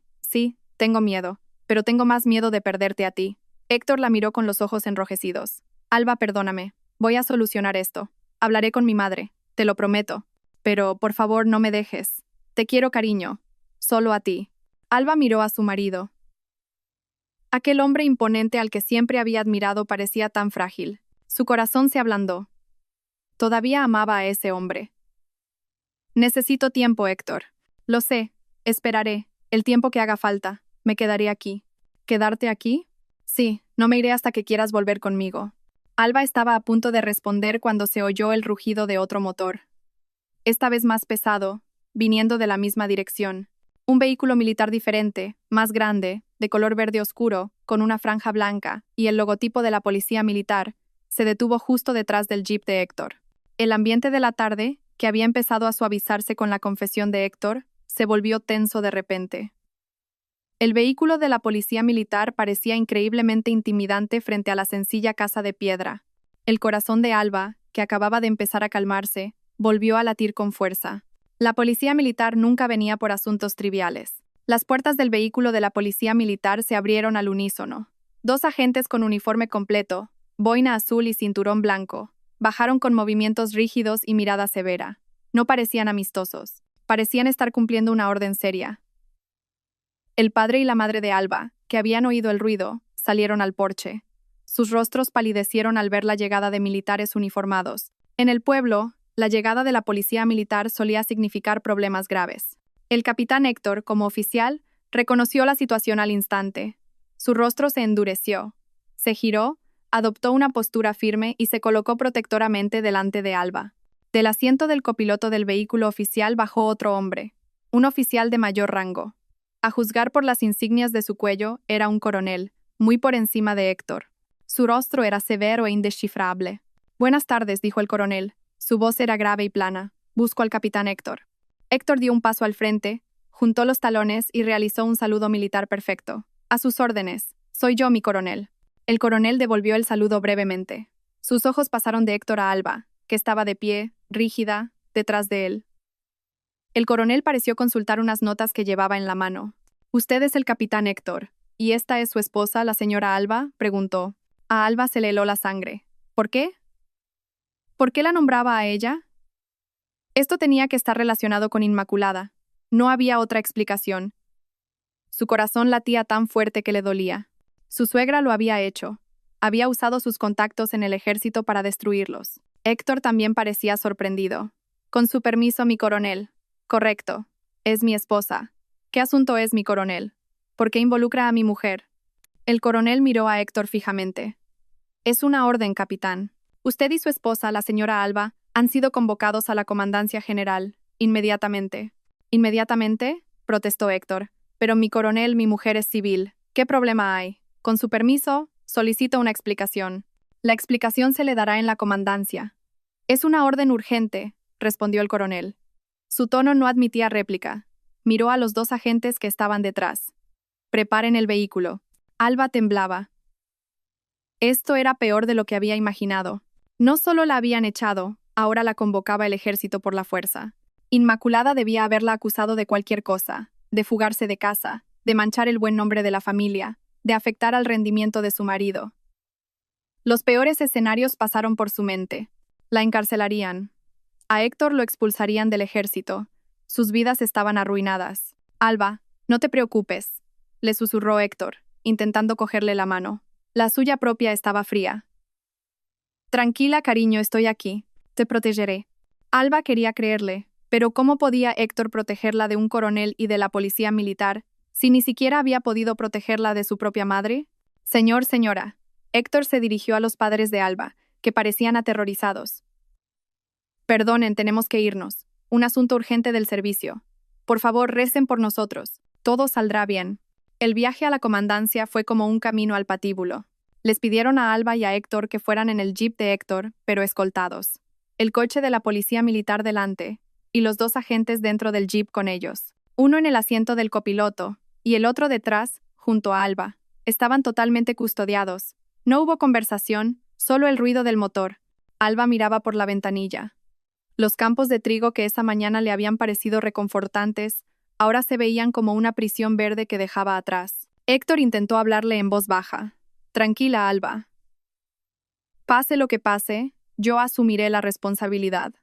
tengo miedo. Pero tengo más miedo de perderte a ti. Héctor la miró con los ojos enrojecidos. Alba, perdóname. Voy a solucionar esto. Hablaré con mi madre. Te lo prometo. Pero, por favor, no me dejes. Te quiero, cariño. Solo a ti. Alba miró a su marido. Aquel hombre imponente al que siempre había admirado parecía tan frágil. Su corazón se ablandó. Todavía amaba a ese hombre. Necesito tiempo, Héctor. Lo sé. Esperaré. El tiempo que haga falta. Me quedaré aquí. ¿Quedarte aquí? Sí, no me iré hasta que quieras volver conmigo. Alba estaba a punto de responder cuando se oyó el rugido de otro motor. Esta vez más pesado, viniendo de la misma dirección. Un vehículo militar diferente, más grande, de color verde oscuro, con una franja blanca, y el logotipo de la policía militar, se detuvo justo detrás del jeep de Héctor. El ambiente de la tarde, que había empezado a suavizarse con la confesión de Héctor, se volvió tenso de repente. El vehículo de la policía militar parecía increíblemente intimidante frente a la sencilla casa de piedra. El corazón de Alba, que acababa de empezar a calmarse, volvió a latir con fuerza. La policía militar nunca venía por asuntos triviales. Las puertas del vehículo de la policía militar se abrieron al unísono. 2 agentes con uniforme completo, boina azul y cinturón blanco, bajaron con movimientos rígidos y mirada severa. No parecían amistosos. Parecían estar cumpliendo una orden seria. El padre y la madre de Alba, que habían oído el ruido, salieron al porche. Sus rostros palidecieron al ver la llegada de militares uniformados. En el pueblo, la llegada de la policía militar solía significar problemas graves. El capitán Héctor, como oficial, reconoció la situación al instante. Su rostro se endureció. Se giró, adoptó una postura firme y se colocó protectoramente delante de Alba. Del asiento del copiloto del vehículo oficial bajó otro hombre. un oficial de mayor rango. A juzgar por las insignias de su cuello, era un coronel, muy por encima de Héctor. Su rostro era severo e indescifrable. «Buenas tardes», dijo el coronel. Su voz era grave y plana. «Busco al capitán Héctor». Héctor dio un paso al frente, juntó los talones y realizó un saludo militar perfecto. «A sus órdenes. Soy yo, mi coronel». El coronel devolvió el saludo brevemente. Sus ojos pasaron de Héctor a Alba, que estaba de pie, rígida, detrás de él. El coronel pareció consultar unas notas que llevaba en la mano. «Usted es el capitán Héctor. ¿Y esta es su esposa, la señora Alba?», preguntó. A Alba se le heló la sangre. ¿Por qué? ¿Por qué la nombraba a ella? Esto tenía que estar relacionado con Inmaculada. No había otra explicación. Su corazón latía tan fuerte que le dolía. Su suegra lo había hecho. Había usado sus contactos en el ejército para destruirlos. Héctor también parecía sorprendido. «Con su permiso, mi coronel». «Correcto. Es mi esposa». «¿Qué asunto es, mi coronel? ¿Por qué involucra a mi mujer?» El coronel miró a Héctor fijamente. «Es una orden, capitán. Usted y su esposa, la señora Alba, han sido convocados a la comandancia general. Inmediatamente». «¿Inmediatamente?», protestó Héctor. «Pero mi coronel, mi mujer es civil. ¿Qué problema hay? Con su permiso, solicito una explicación». «La explicación se le dará en la comandancia». «Es una orden urgente», respondió el coronel. Su tono no admitía réplica. Miró a los dos agentes que estaban detrás. «Preparen el vehículo». Alba temblaba. Esto era peor de lo que había imaginado. No solo la habían echado, ahora la convocaba el ejército por la fuerza. Inmaculada debía haberla acusado de cualquier cosa, de fugarse de casa, de manchar el buen nombre de la familia, de afectar al rendimiento de su marido. Los peores escenarios pasaron por su mente. La encarcelarían. A Héctor lo expulsarían del ejército. Sus vidas estaban arruinadas. «Alba, no te preocupes», le susurró Héctor, intentando cogerle la mano. La suya propia estaba fría. «Tranquila, cariño, estoy aquí. Te protegeré». Alba quería creerle, pero ¿cómo podía Héctor protegerla de un coronel y de la policía militar, si ni siquiera había podido protegerla de su propia madre? «Señora». Héctor se dirigió a los padres de Alba, que parecían aterrorizados. «Perdonen, tenemos que irnos. Un asunto urgente del servicio. Por favor, recen por nosotros. Todo saldrá bien». El viaje a la comandancia fue como un camino al patíbulo. Les pidieron a Alba y a Héctor que fueran en el jeep de Héctor, pero escoltados. El coche de la policía militar delante, y los dos agentes dentro del jeep con ellos. Uno en el asiento del copiloto, y el otro detrás, junto a Alba. Estaban totalmente custodiados. No hubo conversación, solo el ruido del motor. Alba miraba por la ventanilla. Los campos de trigo que esa mañana le habían parecido reconfortantes, ahora se veían como una prisión verde que dejaba atrás. Héctor intentó hablarle en voz baja. «Tranquila, Alba. Pase lo que pase, yo asumiré la responsabilidad».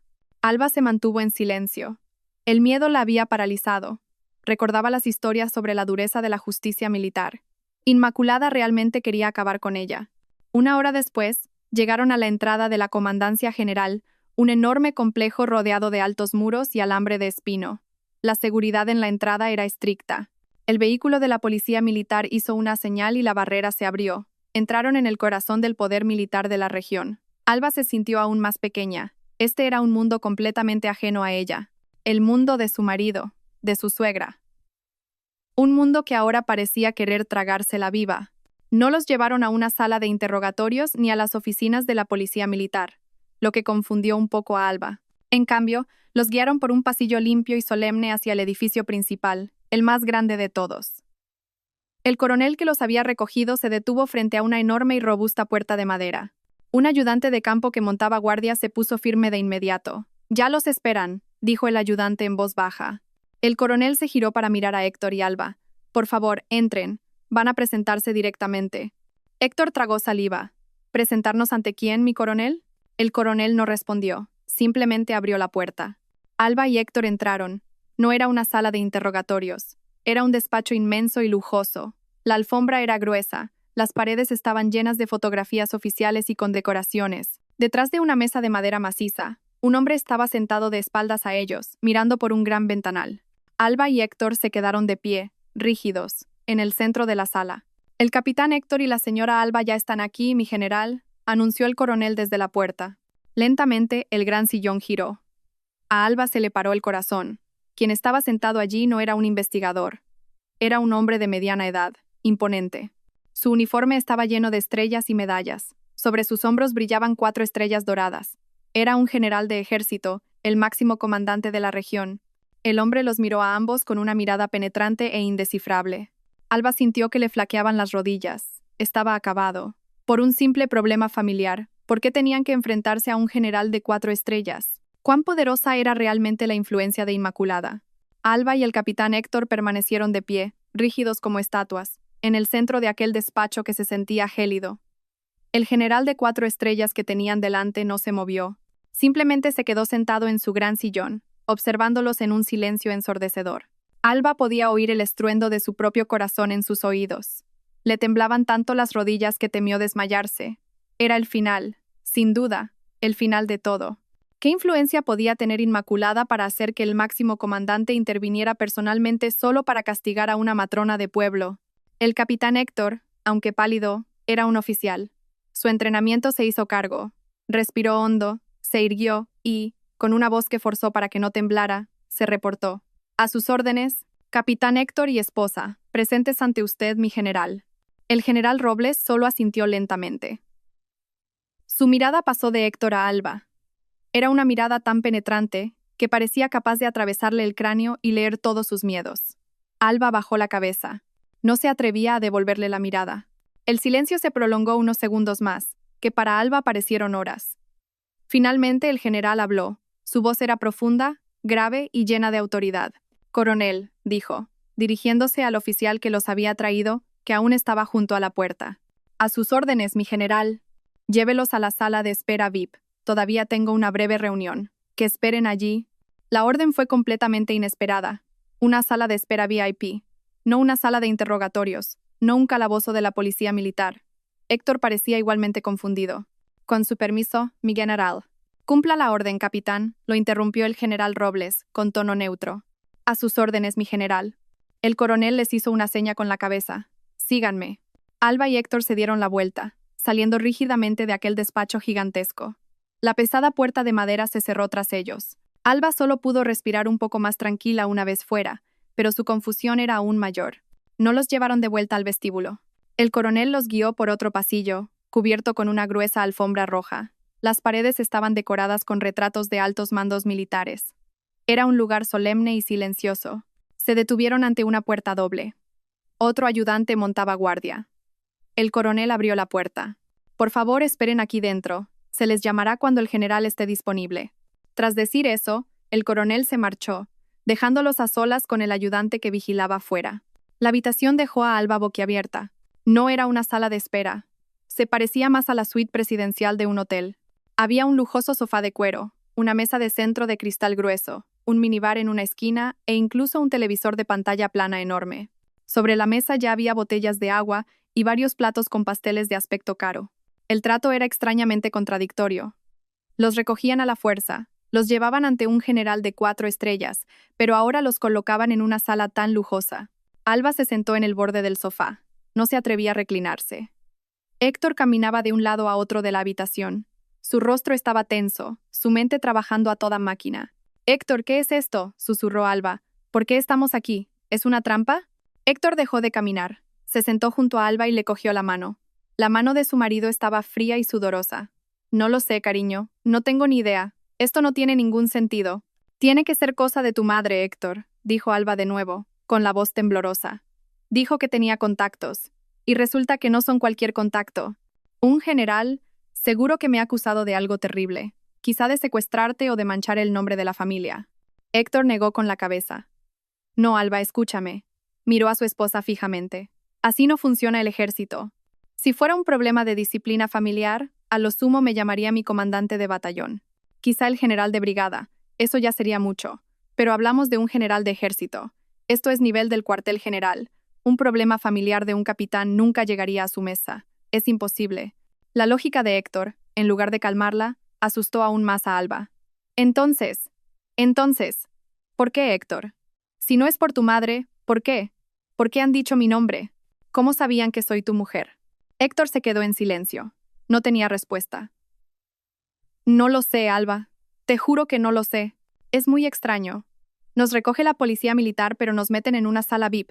Alba se mantuvo en silencio. El miedo la había paralizado. Recordaba las historias sobre la dureza de la justicia militar. Inmaculada realmente quería acabar con ella. Una hora después, llegaron a la entrada de la Comandancia General, un enorme complejo rodeado de altos muros y alambre de espino. La seguridad en la entrada era estricta. El vehículo de la policía militar hizo una señal y la barrera se abrió. Entraron en el corazón del poder militar de la región. Alba se sintió aún más pequeña. Este era un mundo completamente ajeno a ella. El mundo de su marido, de su suegra. Un mundo que ahora parecía querer tragársela viva. No los llevaron a una sala de interrogatorios ni a las oficinas de la policía militar, lo que confundió un poco a Alba. En cambio, los guiaron por un pasillo limpio y solemne hacia el edificio principal, el más grande de todos. El coronel que los había recogido se detuvo frente a una enorme y robusta puerta de madera. Un ayudante de campo que montaba guardia se puso firme de inmediato. «Ya los esperan», dijo el ayudante en voz baja. El coronel se giró para mirar a Héctor y Alba. «Por favor, entren. Van a presentarse directamente». Héctor tragó saliva. «¿Presentarnos ante quién, mi coronel?» El coronel no respondió. Simplemente abrió la puerta. Alba y Héctor entraron. No era una sala de interrogatorios. Era un despacho inmenso y lujoso. La alfombra era gruesa. Las paredes estaban llenas de fotografías oficiales y condecoraciones. Detrás de una mesa de madera maciza, un hombre estaba sentado de espaldas a ellos, mirando por un gran ventanal. Alba y Héctor se quedaron de pie, rígidos, en el centro de la sala. «El capitán Héctor y la señora Alba ya están aquí, mi general», anunció el coronel desde la puerta. Lentamente, el gran sillón giró. A Alba se le paró el corazón. Quien estaba sentado allí no era un investigador. Era un hombre de mediana edad, imponente. Su uniforme estaba lleno de estrellas y medallas. Sobre sus hombros brillaban 4 estrellas doradas. Era un general de ejército, el máximo comandante de la región. El hombre los miró a ambos con una mirada penetrante e indescifrable. Alba sintió que le flaqueaban las rodillas. Estaba acabado. Por un simple problema familiar. ¿Por qué tenían que enfrentarse a un general de 4 estrellas? ¿Cuán poderosa era realmente la influencia de Inmaculada? Alba y el capitán Héctor permanecieron de pie, rígidos como estatuas, en el centro de aquel despacho que se sentía gélido. El general de 4 estrellas que tenían delante no se movió. Simplemente se quedó sentado en su gran sillón, observándolos en un silencio ensordecedor. Alba podía oír el estruendo de su propio corazón en sus oídos. Le temblaban tanto las rodillas que temió desmayarse. Era el final, sin duda, el final de todo. ¿Qué influencia podía tener Inmaculada para hacer que el máximo comandante interviniera personalmente solo para castigar a una matrona de pueblo? El capitán Héctor, aunque pálido, era un oficial. Su entrenamiento se hizo cargo. Respiró hondo, se irguió y, con una voz que forzó para que no temblara, se reportó. A sus órdenes, capitán Héctor y esposa, presentes ante usted, mi general. El general Robles solo asintió lentamente. Su mirada pasó de Héctor a Alba. Era una mirada tan penetrante que parecía capaz de atravesarle el cráneo y leer todos sus miedos. Alba bajó la cabeza. No se atrevía a devolverle la mirada. El silencio se prolongó unos segundos más, que para Alba parecieron horas. Finalmente el general habló. Su voz era profunda, grave y llena de autoridad. «Coronel», dijo, dirigiéndose al oficial que los había traído, que aún estaba junto a la puerta. «A sus órdenes, mi general. Llévelos a la sala de espera VIP. Todavía tengo una breve reunión. Que esperen allí». La orden fue completamente inesperada. Una sala de espera VIP. No una sala de interrogatorios. No un calabozo de la policía militar. Héctor parecía igualmente confundido. «Con su permiso, mi general». «Cumpla la orden, capitán», lo interrumpió el general Robles, con tono neutro. «A sus órdenes, mi general». El coronel les hizo una seña con la cabeza. «Síganme». Alba y Héctor se dieron la vuelta, saliendo rígidamente de aquel despacho gigantesco. La pesada puerta de madera se cerró tras ellos. Alba solo pudo respirar un poco más tranquila una vez fuera, pero su confusión era aún mayor. No los llevaron de vuelta al vestíbulo. El coronel los guió por otro pasillo, cubierto con una gruesa alfombra roja. Las paredes estaban decoradas con retratos de altos mandos militares. Era un lugar solemne y silencioso. Se detuvieron ante una puerta doble. Otro ayudante montaba guardia. El coronel abrió la puerta. «Por favor, esperen aquí dentro. Se les llamará cuando el general esté disponible». Tras decir eso, el coronel se marchó, dejándolos a solas con el ayudante que vigilaba fuera. La habitación dejó a Alba boquiabierta. No era una sala de espera. Se parecía más a la suite presidencial de un hotel. Había un lujoso sofá de cuero, una mesa de centro de cristal grueso, un minibar en una esquina e incluso un televisor de pantalla plana enorme. Sobre la mesa ya había botellas de agua y varios platos con pasteles de aspecto caro. El trato era extrañamente contradictorio. Los recogían a la fuerza, los llevaban ante un general de 4 estrellas, pero ahora los colocaban en una sala tan lujosa. Alba se sentó en el borde del sofá. No se atrevía a reclinarse. Héctor caminaba de un lado a otro de la habitación. Su rostro estaba tenso, su mente trabajando a toda máquina. «Héctor, ¿qué es esto?», susurró Alba. «¿Por qué estamos aquí? ¿Es una trampa?». Héctor dejó de caminar. Se sentó junto a Alba y le cogió la mano. La mano de su marido estaba fría y sudorosa. «No lo sé, cariño. No tengo ni idea. Esto no tiene ningún sentido». «Tiene que ser cosa de tu madre, Héctor», dijo Alba de nuevo, con la voz temblorosa. «Dijo que tenía contactos. Y resulta que no son cualquier contacto. Un general, seguro que me ha acusado de algo terrible. Quizá de secuestrarte o de manchar el nombre de la familia». Héctor negó con la cabeza. «No, Alba, escúchame». Miró a su esposa fijamente. «Así no funciona el ejército. Si fuera un problema de disciplina familiar, a lo sumo me llamaría mi comandante de batallón. Quizá el general de brigada. Eso ya sería mucho. Pero hablamos de un general de ejército. Esto es nivel del cuartel general. Un problema familiar de un capitán nunca llegaría a su mesa. Es imposible». La lógica de Héctor, en lugar de calmarla, asustó aún más a Alba. Entonces, ¿por qué, Héctor? Si no es por tu madre, ¿por qué? ¿Por qué han dicho mi nombre? ¿Cómo sabían que soy tu mujer? Héctor se quedó en silencio. No tenía respuesta. «No lo sé, Alba. Te juro que no lo sé. Es muy extraño. Nos recoge la policía militar, pero nos meten en una sala VIP.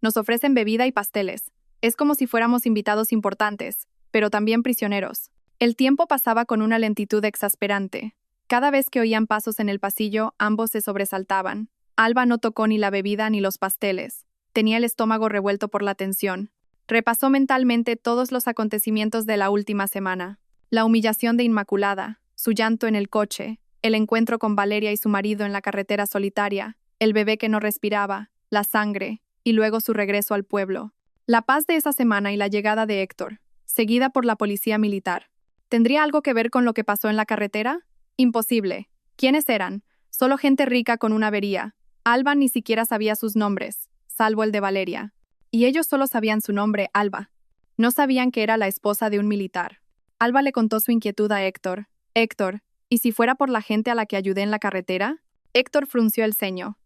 Nos ofrecen bebida y pasteles. Es como si fuéramos invitados importantes, pero también prisioneros. El tiempo pasaba con una lentitud exasperante. Cada vez que oían pasos en el pasillo, ambos se sobresaltaban. Alba no tocó ni la bebida ni los pasteles. Tenía el estómago revuelto por la tensión. Repasó mentalmente todos los acontecimientos de la última semana. La humillación de Inmaculada, su llanto en el coche, el encuentro con Valeria y su marido en la carretera solitaria, el bebé que no respiraba, la sangre, y luego su regreso al pueblo. La paz de esa semana y la llegada de Héctor, seguida por la policía militar. ¿Tendría algo que ver con lo que pasó en la carretera? Imposible. ¿Quiénes eran? Solo gente rica con una avería. Alba ni siquiera sabía sus nombres, salvo el de Valeria. Y ellos solo sabían su nombre, Alba. No sabían que era la esposa de un militar. Alba le contó su inquietud a Héctor. Héctor, ¿y si fuera por la gente a la que ayudé en la carretera? Héctor frunció el ceño.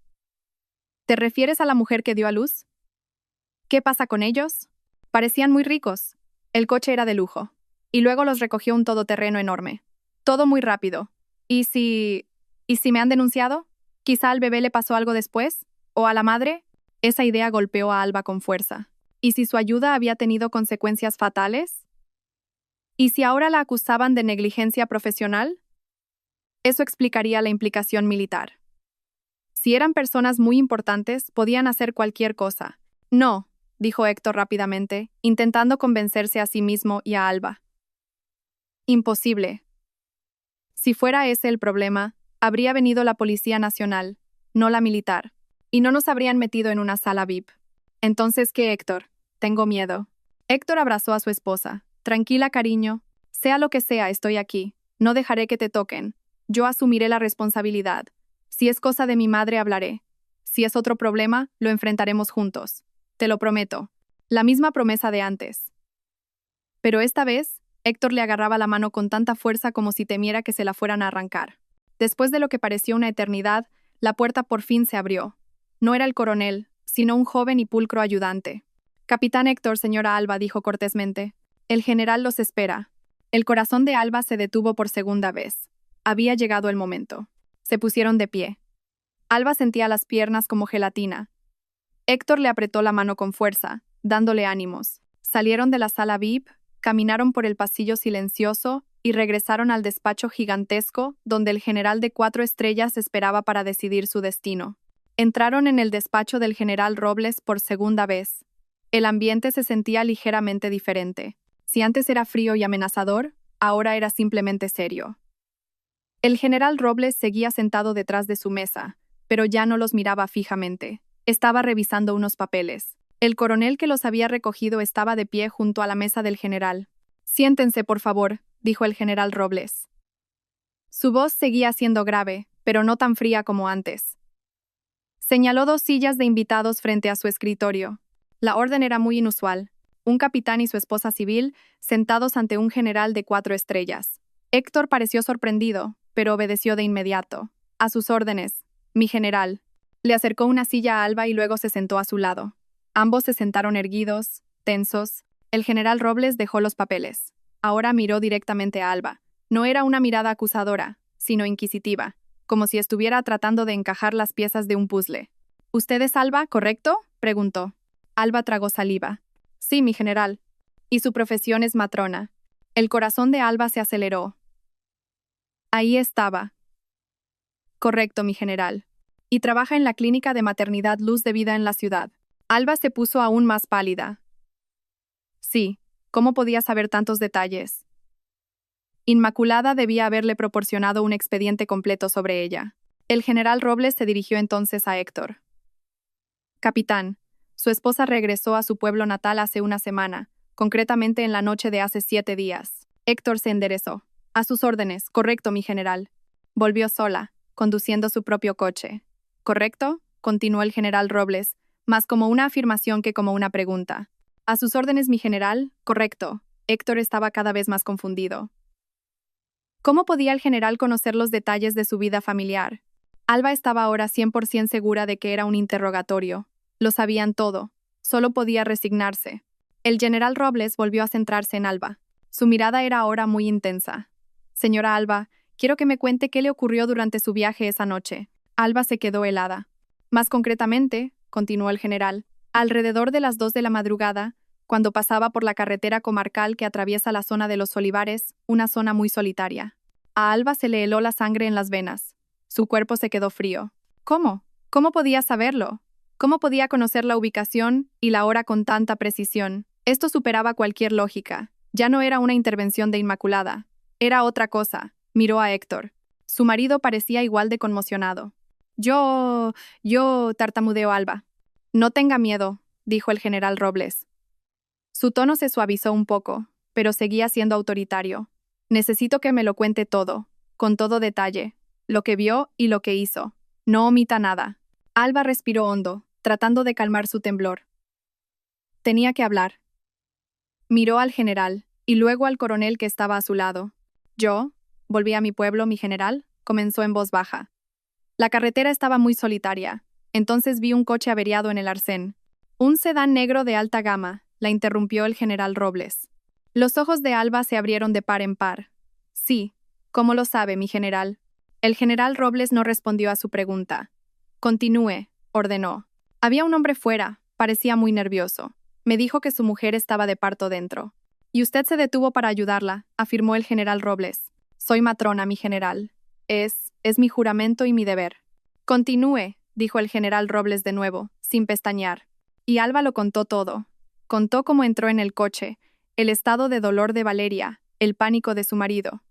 ¿Te refieres a la mujer que dio a luz? ¿Qué pasa con ellos? Parecían muy ricos. El coche era de lujo. Y luego los recogió un todoterreno enorme. Todo muy rápido. ¿Y si me han denunciado? ¿Quizá al bebé le pasó algo después? ¿O a la madre? Esa idea golpeó a Alba con fuerza. ¿Y si su ayuda había tenido consecuencias fatales? ¿Y si ahora la acusaban de negligencia profesional? Eso explicaría la implicación militar. Si eran personas muy importantes, podían hacer cualquier cosa. No, dijo Héctor rápidamente, intentando convencerse a sí mismo y a Alba. Imposible. Si fuera ese el problema, habría venido la Policía Nacional, no la militar, y no nos habrían metido en una sala VIP. Entonces, ¿qué, Héctor? Tengo miedo. Héctor abrazó a su esposa. Tranquila, cariño. Sea lo que sea, estoy aquí. No dejaré que te toquen. Yo asumiré la responsabilidad. Si es cosa de mi madre, hablaré. Si es otro problema, lo enfrentaremos juntos. Te lo prometo. La misma promesa de antes. Pero esta vez, Héctor le agarraba la mano con tanta fuerza como si temiera que se la fueran a arrancar. Después de lo que pareció una eternidad, la puerta por fin se abrió. No era el coronel, sino un joven y pulcro ayudante. Capitán Héctor, señora Alba, dijo cortésmente. El general los espera. El corazón de Alba se detuvo por segunda vez. Había llegado el momento. Se pusieron de pie. Alba sentía las piernas como gelatina. Héctor le apretó la mano con fuerza, dándole ánimos. Salieron de la sala VIP, caminaron por el pasillo silencioso y regresaron al despacho gigantesco donde el general de 4 estrellas esperaba para decidir su destino. Entraron en el despacho del general Robles por segunda vez. El ambiente se sentía ligeramente diferente. Si antes era frío y amenazador, ahora era simplemente serio. El general Robles seguía sentado detrás de su mesa, pero ya no los miraba fijamente. Estaba revisando unos papeles. El coronel que los había recogido estaba de pie junto a la mesa del general. Siéntense, por favor, dijo el general Robles. Su voz seguía siendo grave, pero no tan fría como antes. Señaló 2 sillas de invitados frente a su escritorio. La orden era muy inusual. Un capitán y su esposa civil sentados ante un general de 4 estrellas. Héctor pareció sorprendido, pero obedeció de inmediato. A sus órdenes, mi general. Le acercó una silla a Alba y luego se sentó a su lado. Ambos se sentaron erguidos, tensos. El general Robles dejó los papeles. Ahora miró directamente a Alba. No era una mirada acusadora, sino inquisitiva, como si estuviera tratando de encajar las piezas de un puzzle. ¿Usted es Alba, correcto?, preguntó. Alba tragó saliva. Sí, mi general. Y su profesión es matrona. El corazón de Alba se aceleró. Ahí estaba. Correcto, mi general. Y trabaja en la clínica de maternidad Luz de Vida en la ciudad. Alba se puso aún más pálida. Sí, ¿cómo podía saber tantos detalles? Inmaculada debía haberle proporcionado un expediente completo sobre ella. El general Robles se dirigió entonces a Héctor. Capitán, su esposa regresó a su pueblo natal hace una semana, concretamente en la noche de hace 7 días. Héctor se enderezó. A sus órdenes, correcto, mi general. Volvió sola, conduciendo su propio coche. ¿Correcto?, continuó el general Robles, más como una afirmación que como una pregunta. A sus órdenes, mi general, correcto. Héctor estaba cada vez más confundido. ¿Cómo podía el general conocer los detalles de su vida familiar? Alba estaba ahora 100% segura de que era un interrogatorio. Lo sabían todo. Solo podía resignarse. El general Robles volvió a centrarse en Alba. Su mirada era ahora muy intensa. Señora Alba, quiero que me cuente qué le ocurrió durante su viaje esa noche. Alba se quedó helada. Más concretamente, continuó el general, alrededor de las 2 de la madrugada, cuando pasaba por la carretera comarcal que atraviesa la zona de los olivares, una zona muy solitaria. A Alba se le heló la sangre en las venas. Su cuerpo se quedó frío. ¿Cómo? ¿Cómo podía saberlo? ¿Cómo podía conocer la ubicación y la hora con tanta precisión? Esto superaba cualquier lógica. Ya no era una intervención de Inmaculada. Era otra cosa. Miró a Héctor. Su marido parecía igual de conmocionado. Yo, tartamudeó Alba. No tenga miedo, dijo el general Robles. Su tono se suavizó un poco, pero seguía siendo autoritario. Necesito que me lo cuente todo, con todo detalle, lo que vio y lo que hizo. No omita nada. Alba respiró hondo, tratando de calmar su temblor. Tenía que hablar. Miró al general, y luego al coronel que estaba a su lado. Yo, volví a mi pueblo, mi general, comenzó en voz baja. La carretera estaba muy solitaria. Entonces vi un coche averiado en el arcén. Un sedán negro de alta gama, la interrumpió el general Robles. Los ojos de Alba se abrieron de par en par. Sí, ¿cómo lo sabe, mi general? El general Robles no respondió a su pregunta. Continúe, ordenó. Había un hombre fuera, parecía muy nervioso. Me dijo que su mujer estaba de parto dentro. Y usted se detuvo para ayudarla, afirmó el general Robles. Soy matrona, mi general. Es mi juramento y mi deber. Continúe, dijo el general Robles de nuevo, sin pestañear. Y Alba lo contó todo. Contó cómo entró en el coche, el estado de dolor de Valeria, el pánico de su marido.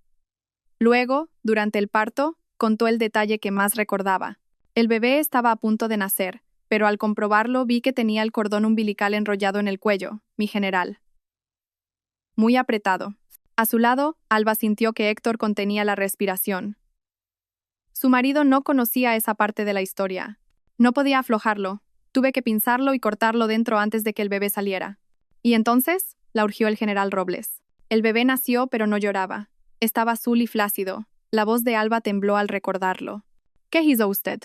Luego, durante el parto, contó el detalle que más recordaba. El bebé estaba a punto de nacer, pero al comprobarlo vi que tenía el cordón umbilical enrollado en el cuello, mi general. Muy apretado. A su lado, Alba sintió que Héctor contenía la respiración. Su marido no conocía esa parte de la historia. No podía aflojarlo. Tuve que pinzarlo y cortarlo dentro antes de que el bebé saliera. ¿Y entonces? La urgió el general Robles. El bebé nació, pero no lloraba. Estaba azul y flácido. La voz de Alba tembló al recordarlo. ¿Qué hizo usted?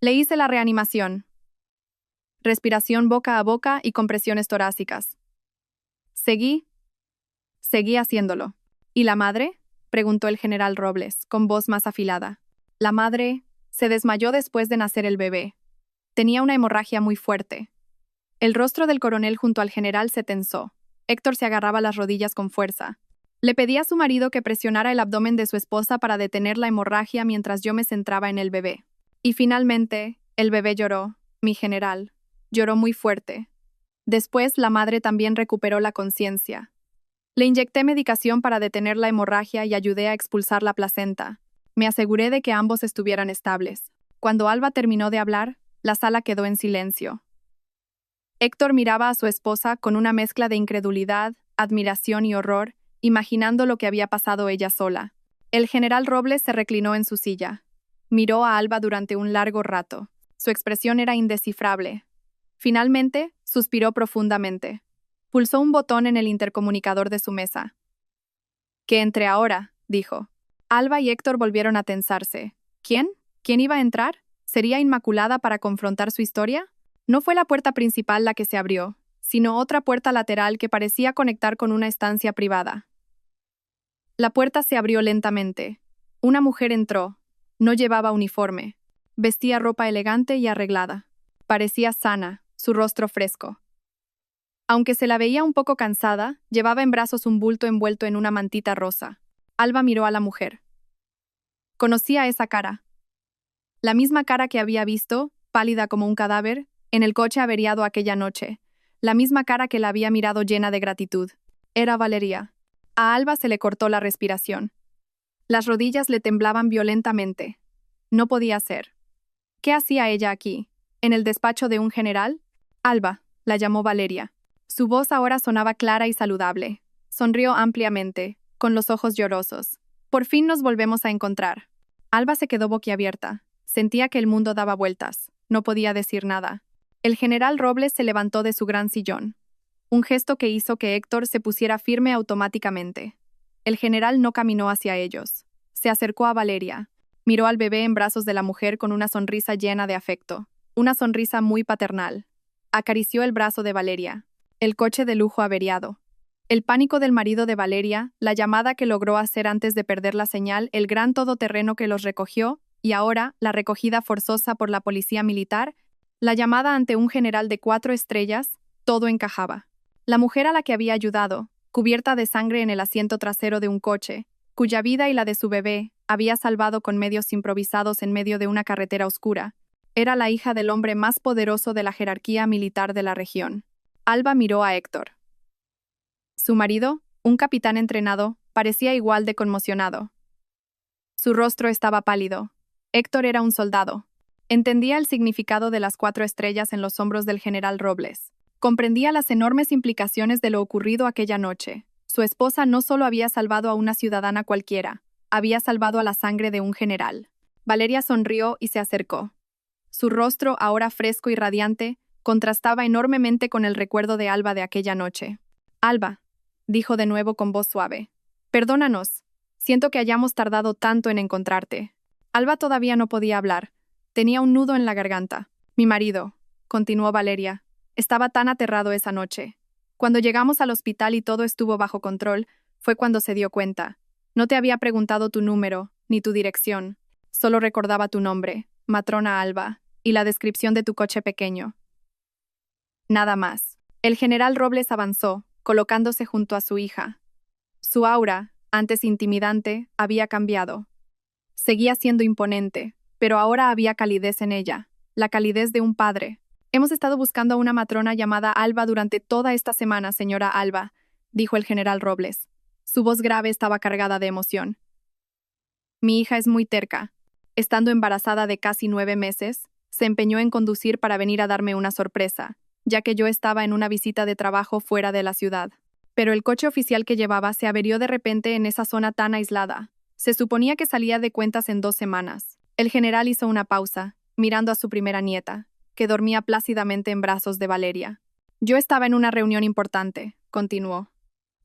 Le hice la reanimación. Respiración boca a boca y compresiones torácicas. Seguí haciéndolo. ¿Y la madre? Preguntó el general Robles, con voz más afilada. La madre se desmayó después de nacer el bebé. Tenía una hemorragia muy fuerte. El rostro del coronel junto al general se tensó. Héctor se agarraba las rodillas con fuerza. Le pedí a su marido que presionara el abdomen de su esposa para detener la hemorragia mientras yo me centraba en el bebé. Y finalmente, el bebé lloró, mi general. Lloró muy fuerte. Después, la madre también recuperó la conciencia. Le inyecté medicación para detener la hemorragia y ayudé a expulsar la placenta. Me aseguré de que ambos estuvieran estables. Cuando Alba terminó de hablar, la sala quedó en silencio. Héctor miraba a su esposa con una mezcla de incredulidad, admiración y horror, imaginando lo que había pasado ella sola. El general Robles se reclinó en su silla. Miró a Alba durante un largo rato. Su expresión era indescifrable. Finalmente, suspiró profundamente. Pulsó un botón en el intercomunicador de su mesa. «Que entre ahora», dijo. Alba y Héctor volvieron a tensarse. ¿Quién? ¿Quién iba a entrar? ¿Sería Inmaculada para confrontar su historia? No fue la puerta principal la que se abrió, sino otra puerta lateral que parecía conectar con una estancia privada. La puerta se abrió lentamente. Una mujer entró. No llevaba uniforme. Vestía ropa elegante y arreglada. Parecía sana, su rostro fresco. Aunque se la veía un poco cansada, llevaba en brazos un bulto envuelto en una mantita rosa. Alba miró a la mujer. Conocía esa cara. La misma cara que había visto, pálida como un cadáver, en el coche averiado aquella noche. La misma cara que la había mirado llena de gratitud. Era Valeria. A Alba se le cortó la respiración. Las rodillas le temblaban violentamente. No podía ser. ¿Qué hacía ella aquí? ¿En el despacho de un general? Alba, la llamó Valeria. Su voz ahora sonaba clara y saludable. Sonrió ampliamente, con los ojos llorosos. Por fin nos volvemos a encontrar. Alba se quedó boquiabierta. Sentía que el mundo daba vueltas. No podía decir nada. El general Robles se levantó de su gran sillón. Un gesto que hizo que Héctor se pusiera firme automáticamente. El general no caminó hacia ellos. Se acercó a Valeria. Miró al bebé en brazos de la mujer con una sonrisa llena de afecto. Una sonrisa muy paternal. Acarició el brazo de Valeria. El coche de lujo averiado. El pánico del marido de Valeria, la llamada que logró hacer antes de perder la señal, el gran todoterreno que los recogió, y ahora la recogida forzosa por la policía militar, La llamada ante un general de 4 estrellas, todo encajaba. La mujer a la que había ayudado, cubierta de sangre en el asiento trasero de un coche, cuya vida y la de su bebé había salvado con medios improvisados en medio de una carretera oscura, era la hija del hombre más poderoso de la jerarquía militar de la región. Alba miró a Héctor. Su marido, un capitán entrenado, parecía igual de conmocionado. Su rostro estaba pálido. Héctor era un soldado. Entendía el significado de las 4 estrellas en los hombros del general Robles. Comprendía las enormes implicaciones de lo ocurrido aquella noche. Su esposa no solo había salvado a una ciudadana cualquiera, había salvado a la sangre de un general. Valeria sonrió y se acercó. Su rostro, ahora fresco y radiante, contrastaba enormemente con el recuerdo de Alba de aquella noche. «Alba», dijo de nuevo con voz suave, «perdónanos. Siento que hayamos tardado tanto en encontrarte». Alba todavía no podía hablar. Tenía un nudo en la garganta. «Mi marido», continuó Valeria, «estaba tan aterrado esa noche. Cuando llegamos al hospital y todo estuvo bajo control, fue cuando se dio cuenta. No te había preguntado tu número, ni tu dirección. Solo recordaba tu nombre, Matrona Alba, y la descripción de tu coche pequeño. Nada más». El general Robles avanzó, colocándose junto a su hija. Su aura, antes intimidante, había cambiado. Seguía siendo imponente, pero ahora había calidez en ella, la calidez de un padre. «Hemos estado buscando a una matrona llamada Alba durante toda esta semana, señora Alba», dijo el general Robles. Su voz grave estaba cargada de emoción. «Mi hija es muy terca. Estando embarazada de casi 9 meses, se empeñó en conducir para venir a darme una sorpresa, ya que yo estaba en una visita de trabajo fuera de la ciudad. Pero el coche oficial que llevaba se averió de repente en esa zona tan aislada. Se suponía que salía de cuentas en 2 semanas. El general hizo una pausa, mirando a su primera nieta, que dormía plácidamente en brazos de Valeria. «Yo estaba en una reunión importante», continuó.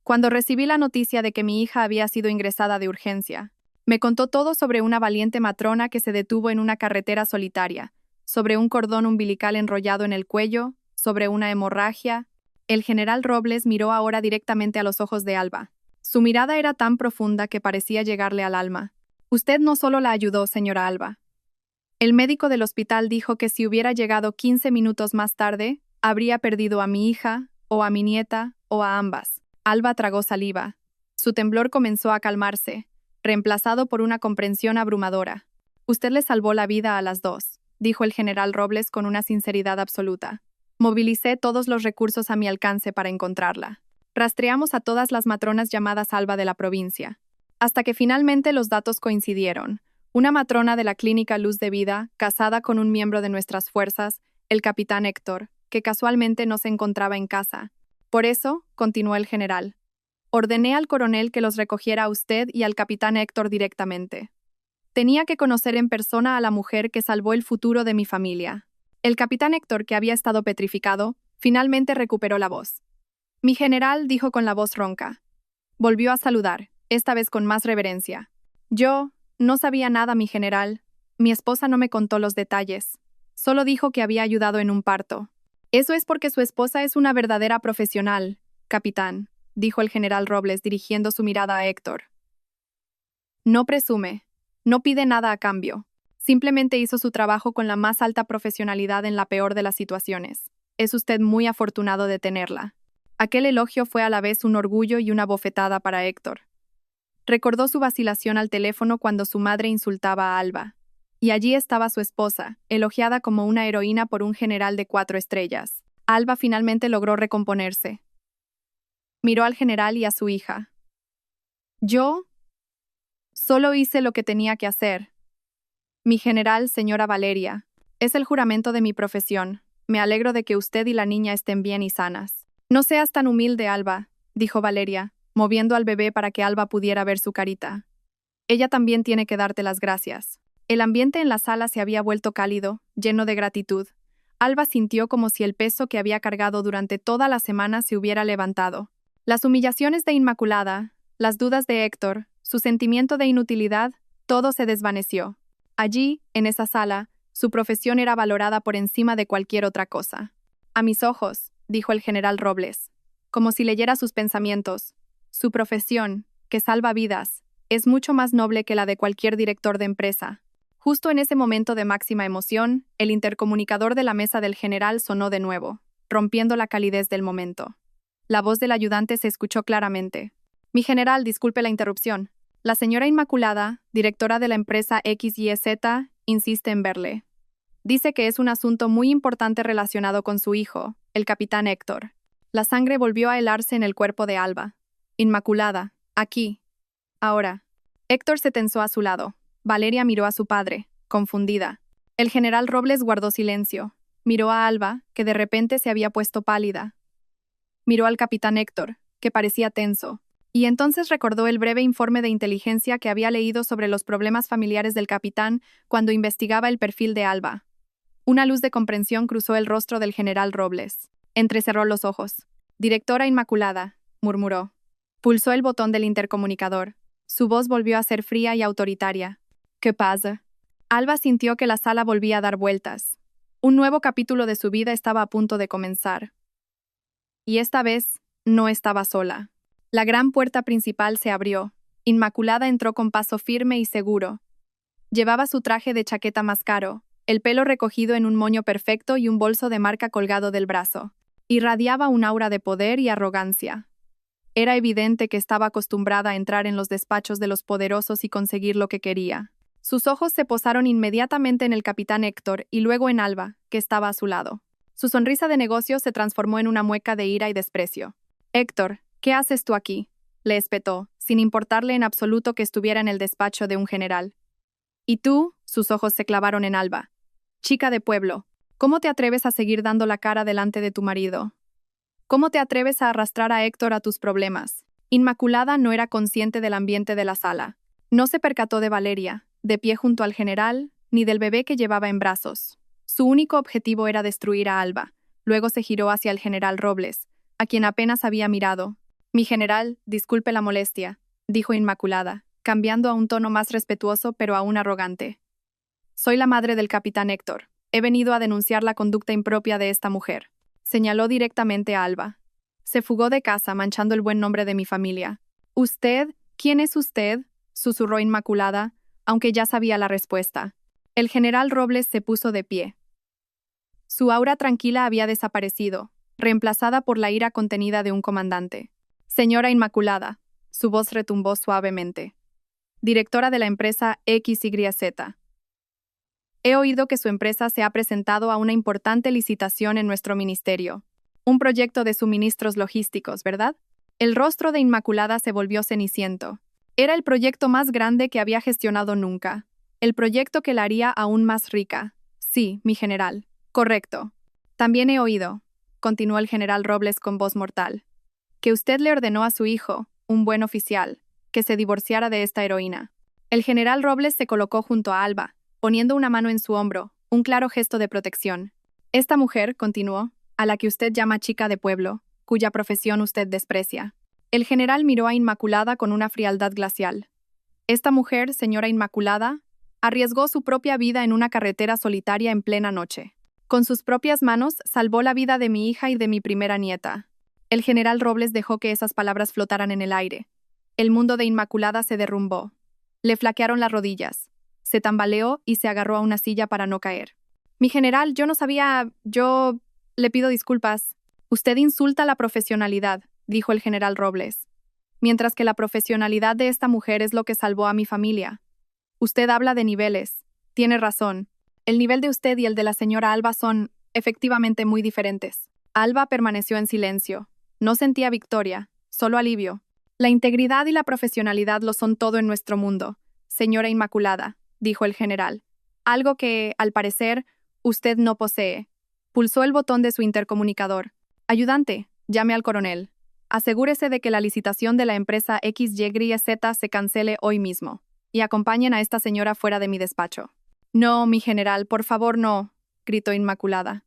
«Cuando recibí la noticia de que mi hija había sido ingresada de urgencia, me contó todo sobre una valiente matrona que se detuvo en una carretera solitaria, sobre un cordón umbilical enrollado en el cuello, sobre una hemorragia». El general Robles miró ahora directamente a los ojos de Alba. Su mirada era tan profunda que parecía llegarle al alma. «Usted no solo la ayudó, señora Alba. El médico del hospital dijo que si hubiera llegado 15 minutos más tarde, habría perdido a mi hija, o a mi nieta, o a ambas». Alba tragó saliva. Su temblor comenzó a calmarse, reemplazado por una comprensión abrumadora. «Usted le salvó la vida a las 2», dijo el general Robles con una sinceridad absoluta. «Movilicé todos los recursos a mi alcance para encontrarla. Rastreamos a todas las matronas llamadas Alba de la provincia, hasta que finalmente los datos coincidieron. Una matrona de la clínica Luz de Vida, casada con un miembro de nuestras fuerzas, el capitán Héctor, que casualmente no se encontraba en casa. Por eso», continuó el general, «ordené al coronel que los recogiera a usted y al capitán Héctor directamente. Tenía que conocer en persona a la mujer que salvó el futuro de mi familia». El capitán Héctor, que había estado petrificado, finalmente recuperó la voz. «Mi general», dijo con la voz ronca. Volvió a saludar, esta vez con más reverencia. «Yo no sabía nada, mi general. Mi esposa no me contó los detalles. Solo dijo que había ayudado en un parto». «Eso es porque su esposa es una verdadera profesional, capitán», dijo el general Robles dirigiendo su mirada a Héctor. «No presume, no pide nada a cambio. Simplemente hizo su trabajo con la más alta profesionalidad en la peor de las situaciones. Es usted muy afortunado de tenerla». Aquel elogio fue a la vez un orgullo y una bofetada para Héctor. Recordó su vacilación al teléfono cuando su madre insultaba a Alba. Y allí estaba su esposa, elogiada como una heroína por un general de 4 estrellas. Alba finalmente logró recomponerse. Miró al general y a su hija. «Yo solo hice lo que tenía que hacer. Mi general, señora Valeria, es el juramento de mi profesión. Me alegro de que usted y la niña estén bien y sanas». «No seas tan humilde, Alba», dijo Valeria, moviendo al bebé para que Alba pudiera ver su carita. «Ella también tiene que darte las gracias». El ambiente en la sala se había vuelto cálido, lleno de gratitud. Alba sintió como si el peso que había cargado durante toda la semana se hubiera levantado. Las humillaciones de Inmaculada, las dudas de Héctor, su sentimiento de inutilidad, todo se desvaneció. Allí, en esa sala, su profesión era valorada por encima de cualquier otra cosa. «A mis ojos», dijo el general Robles, como si leyera sus pensamientos, «su profesión, que salva vidas, es mucho más noble que la de cualquier director de empresa. Justo en ese momento de máxima emoción, el intercomunicador de la mesa del general sonó de nuevo, rompiendo la calidez del momento. La voz del ayudante se escuchó claramente. Mi general, disculpe la interrupción. La señora Inmaculada, directora de la empresa XYZ, insiste en verle. Dice que es un asunto muy importante relacionado con su hijo, el capitán Héctor. La sangre volvió a helarse en el cuerpo de Alba. Inmaculada, aquí. Ahora. Héctor se tensó a su lado. Valeria miró a su padre, confundida. El general Robles guardó silencio. Miró a Alba, que de repente se había puesto pálida. Miró al capitán Héctor, que parecía tenso. Y entonces recordó el breve informe de inteligencia que había leído sobre los problemas familiares del capitán cuando investigaba el perfil de Alba. Una luz de comprensión cruzó el rostro del general Robles. Entrecerró los ojos. Directora Inmaculada, murmuró. Pulsó el botón del intercomunicador. Su voz volvió a ser fría y autoritaria. ¿Qué pasa? Alba sintió que la sala volvía a dar vueltas. Un nuevo capítulo de su vida estaba a punto de comenzar. Y esta vez, no estaba sola. La gran puerta principal se abrió. Inmaculada entró con paso firme y seguro. Llevaba su traje de chaqueta más caro, el pelo recogido en un moño perfecto y un bolso de marca colgado del brazo. Irradiaba un aura de poder y arrogancia. Era evidente que estaba acostumbrada a entrar en los despachos de los poderosos y conseguir lo que quería. Sus ojos se posaron inmediatamente en el capitán Héctor y luego en Alba, que estaba a su lado. Su sonrisa de negocio se transformó en una mueca de ira y desprecio. Héctor, ¿qué haces tú aquí?, le espetó, sin importarle en absoluto que estuviera en el despacho de un general. ¿Y tú? Sus ojos se clavaron en Alba. Chica de pueblo, ¿cómo te atreves a seguir dando la cara delante de tu marido? ¿Cómo te atreves a arrastrar a Héctor a tus problemas? Inmaculada no era consciente del ambiente de la sala. No se percató de Valeria, de pie junto al general, ni del bebé que llevaba en brazos. Su único objetivo era destruir a Alba. Luego se giró hacia el general Robles, a quien apenas había mirado. Mi general, disculpe la molestia, dijo Inmaculada, cambiando a un tono más respetuoso pero aún arrogante. Soy la madre del capitán Héctor. He venido a denunciar la conducta impropia de esta mujer. Señaló directamente a Alba. Se fugó de casa manchando el buen nombre de mi familia. ¿Usted? ¿Quién es usted?, susurró Inmaculada, aunque ya sabía la respuesta. El general Robles se puso de pie. Su aura tranquila había desaparecido, reemplazada por la ira contenida de un comandante. Señora Inmaculada, su voz retumbó suavemente. Directora de la empresa XYZ. He oído que su empresa se ha presentado a una importante licitación en nuestro ministerio. Un proyecto de suministros logísticos, ¿verdad? El rostro de Inmaculada se volvió ceniciento. Era el proyecto más grande que había gestionado nunca. El proyecto que la haría aún más rica. Sí, mi general. Correcto. También he oído, continuó el general Robles con voz mortal, que usted le ordenó a su hijo, un buen oficial, que se divorciara de esta heroína. El general Robles se colocó junto a Alba, poniendo una mano en su hombro, un claro gesto de protección. Esta mujer, continuó, a la que usted llama chica de pueblo, cuya profesión usted desprecia. El general miró a Inmaculada con una frialdad glacial. Esta mujer, señora Inmaculada, arriesgó su propia vida en una carretera solitaria en plena noche. Con sus propias manos salvó la vida de mi hija y de mi primera nieta. El general Robles dejó que esas palabras flotaran en el aire. El mundo de Inmaculada se derrumbó. Le flaquearon las rodillas. Se tambaleó y se agarró a una silla para no caer. Mi general, yo no sabía... Le pido disculpas. Usted insulta la profesionalidad, dijo el general Robles. Mientras que la profesionalidad de esta mujer es lo que salvó a mi familia. Usted habla de niveles. Tiene razón. El nivel de usted y el de la señora Alba son, efectivamente, muy diferentes. Alba permaneció en silencio. No sentía victoria, solo alivio. La integridad y la profesionalidad lo son todo en nuestro mundo, señora Inmaculada, dijo el general. Algo que, al parecer, usted no posee. Pulsó el botón de su intercomunicador. Ayudante, llame al coronel. Asegúrese de que la licitación de la empresa XYZ se cancele hoy mismo. Y acompañen a esta señora fuera de mi despacho. No, mi general, por favor, no, gritó Inmaculada.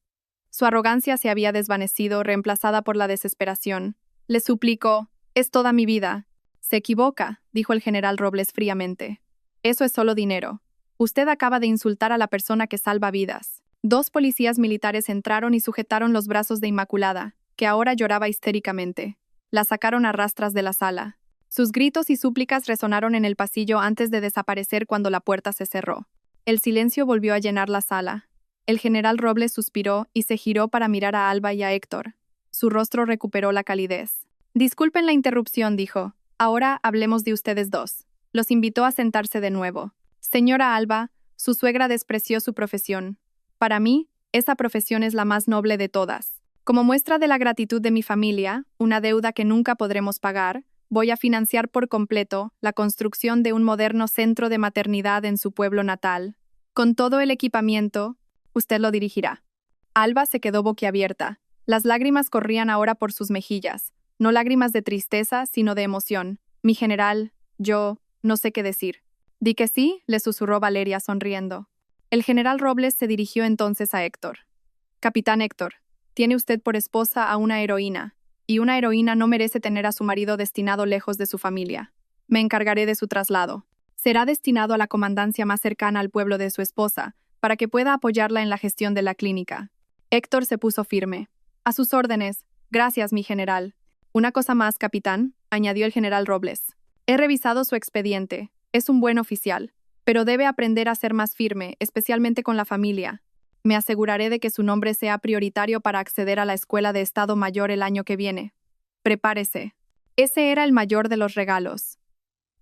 Su arrogancia se había desvanecido, reemplazada por la desesperación. Le suplico, es toda mi vida. Se equivoca, dijo el general Robles fríamente. Eso es solo dinero. Usted acaba de insultar a la persona que salva vidas. 2 policías militares entraron y sujetaron los brazos de Inmaculada, que ahora lloraba histéricamente. La sacaron a rastras de la sala. Sus gritos y súplicas resonaron en el pasillo antes de desaparecer cuando la puerta se cerró. El silencio volvió a llenar la sala. El general Robles suspiró y se giró para mirar a Alba y a Héctor. Su rostro recuperó la calidez. Disculpen la interrupción, dijo. Ahora hablemos de ustedes dos. Los invitó a sentarse de nuevo. Señora Alba, su suegra despreció su profesión. Para mí, esa profesión es la más noble de todas. Como muestra de la gratitud de mi familia, una deuda que nunca podremos pagar, voy a financiar por completo la construcción de un moderno centro de maternidad en su pueblo natal. Con todo el equipamiento, usted lo dirigirá. Alba se quedó boquiabierta. Las lágrimas corrían ahora por sus mejillas, no lágrimas de tristeza, sino de emoción. Mi general, yo, no sé qué decir. Di que sí, le susurró Valeria sonriendo. El general Robles se dirigió entonces a Héctor. Capitán Héctor, tiene usted por esposa a una heroína, y una heroína no merece tener a su marido destinado lejos de su familia. Me encargaré de su traslado. Será destinado a la comandancia más cercana al pueblo de su esposa, para que pueda apoyarla en la gestión de la clínica. Héctor se puso firme. A sus órdenes. Gracias, mi general. Una cosa más, capitán, añadió el general Robles. He revisado su expediente. Es un buen oficial, pero debe aprender a ser más firme, especialmente con la familia. Me aseguraré de que su nombre sea prioritario para acceder a la Escuela de Estado Mayor el año que viene. Prepárese. Ese era el mayor de los regalos.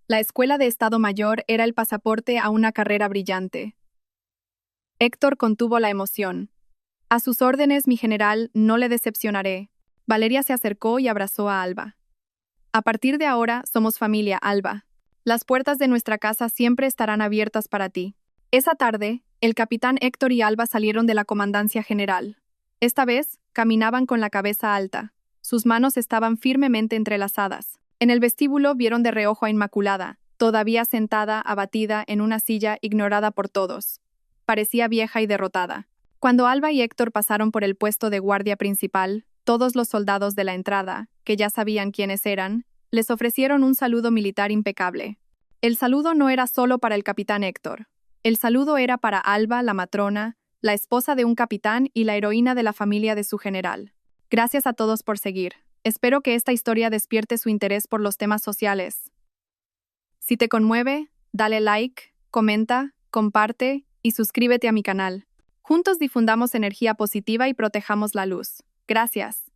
La Escuela de Estado Mayor era el pasaporte a una carrera brillante. Héctor contuvo la emoción. A sus órdenes, mi general, no le decepcionaré. Valeria se acercó y abrazó a Alba. A partir de ahora, somos familia, Alba. Las puertas de nuestra casa siempre estarán abiertas para ti. Esa tarde, el capitán Héctor y Alba salieron de la comandancia general. Esta vez, caminaban con la cabeza alta. Sus manos estaban firmemente entrelazadas. En el vestíbulo vieron de reojo a Inmaculada, todavía sentada, abatida, en una silla ignorada por todos. Parecía vieja y derrotada. Cuando Alba y Héctor pasaron por el puesto de guardia principal, todos los soldados de la entrada, que ya sabían quiénes eran, les ofrecieron un saludo militar impecable. El saludo no era solo para el capitán Héctor. El saludo era para Alba, la matrona, la esposa de un capitán y la heroína de la familia de su general. Gracias a todos por seguir. Espero que esta historia despierte su interés por los temas sociales. Si te conmueve, dale like, comenta, comparte y suscríbete a mi canal. Juntos difundamos energía positiva y protejamos la luz. Gracias.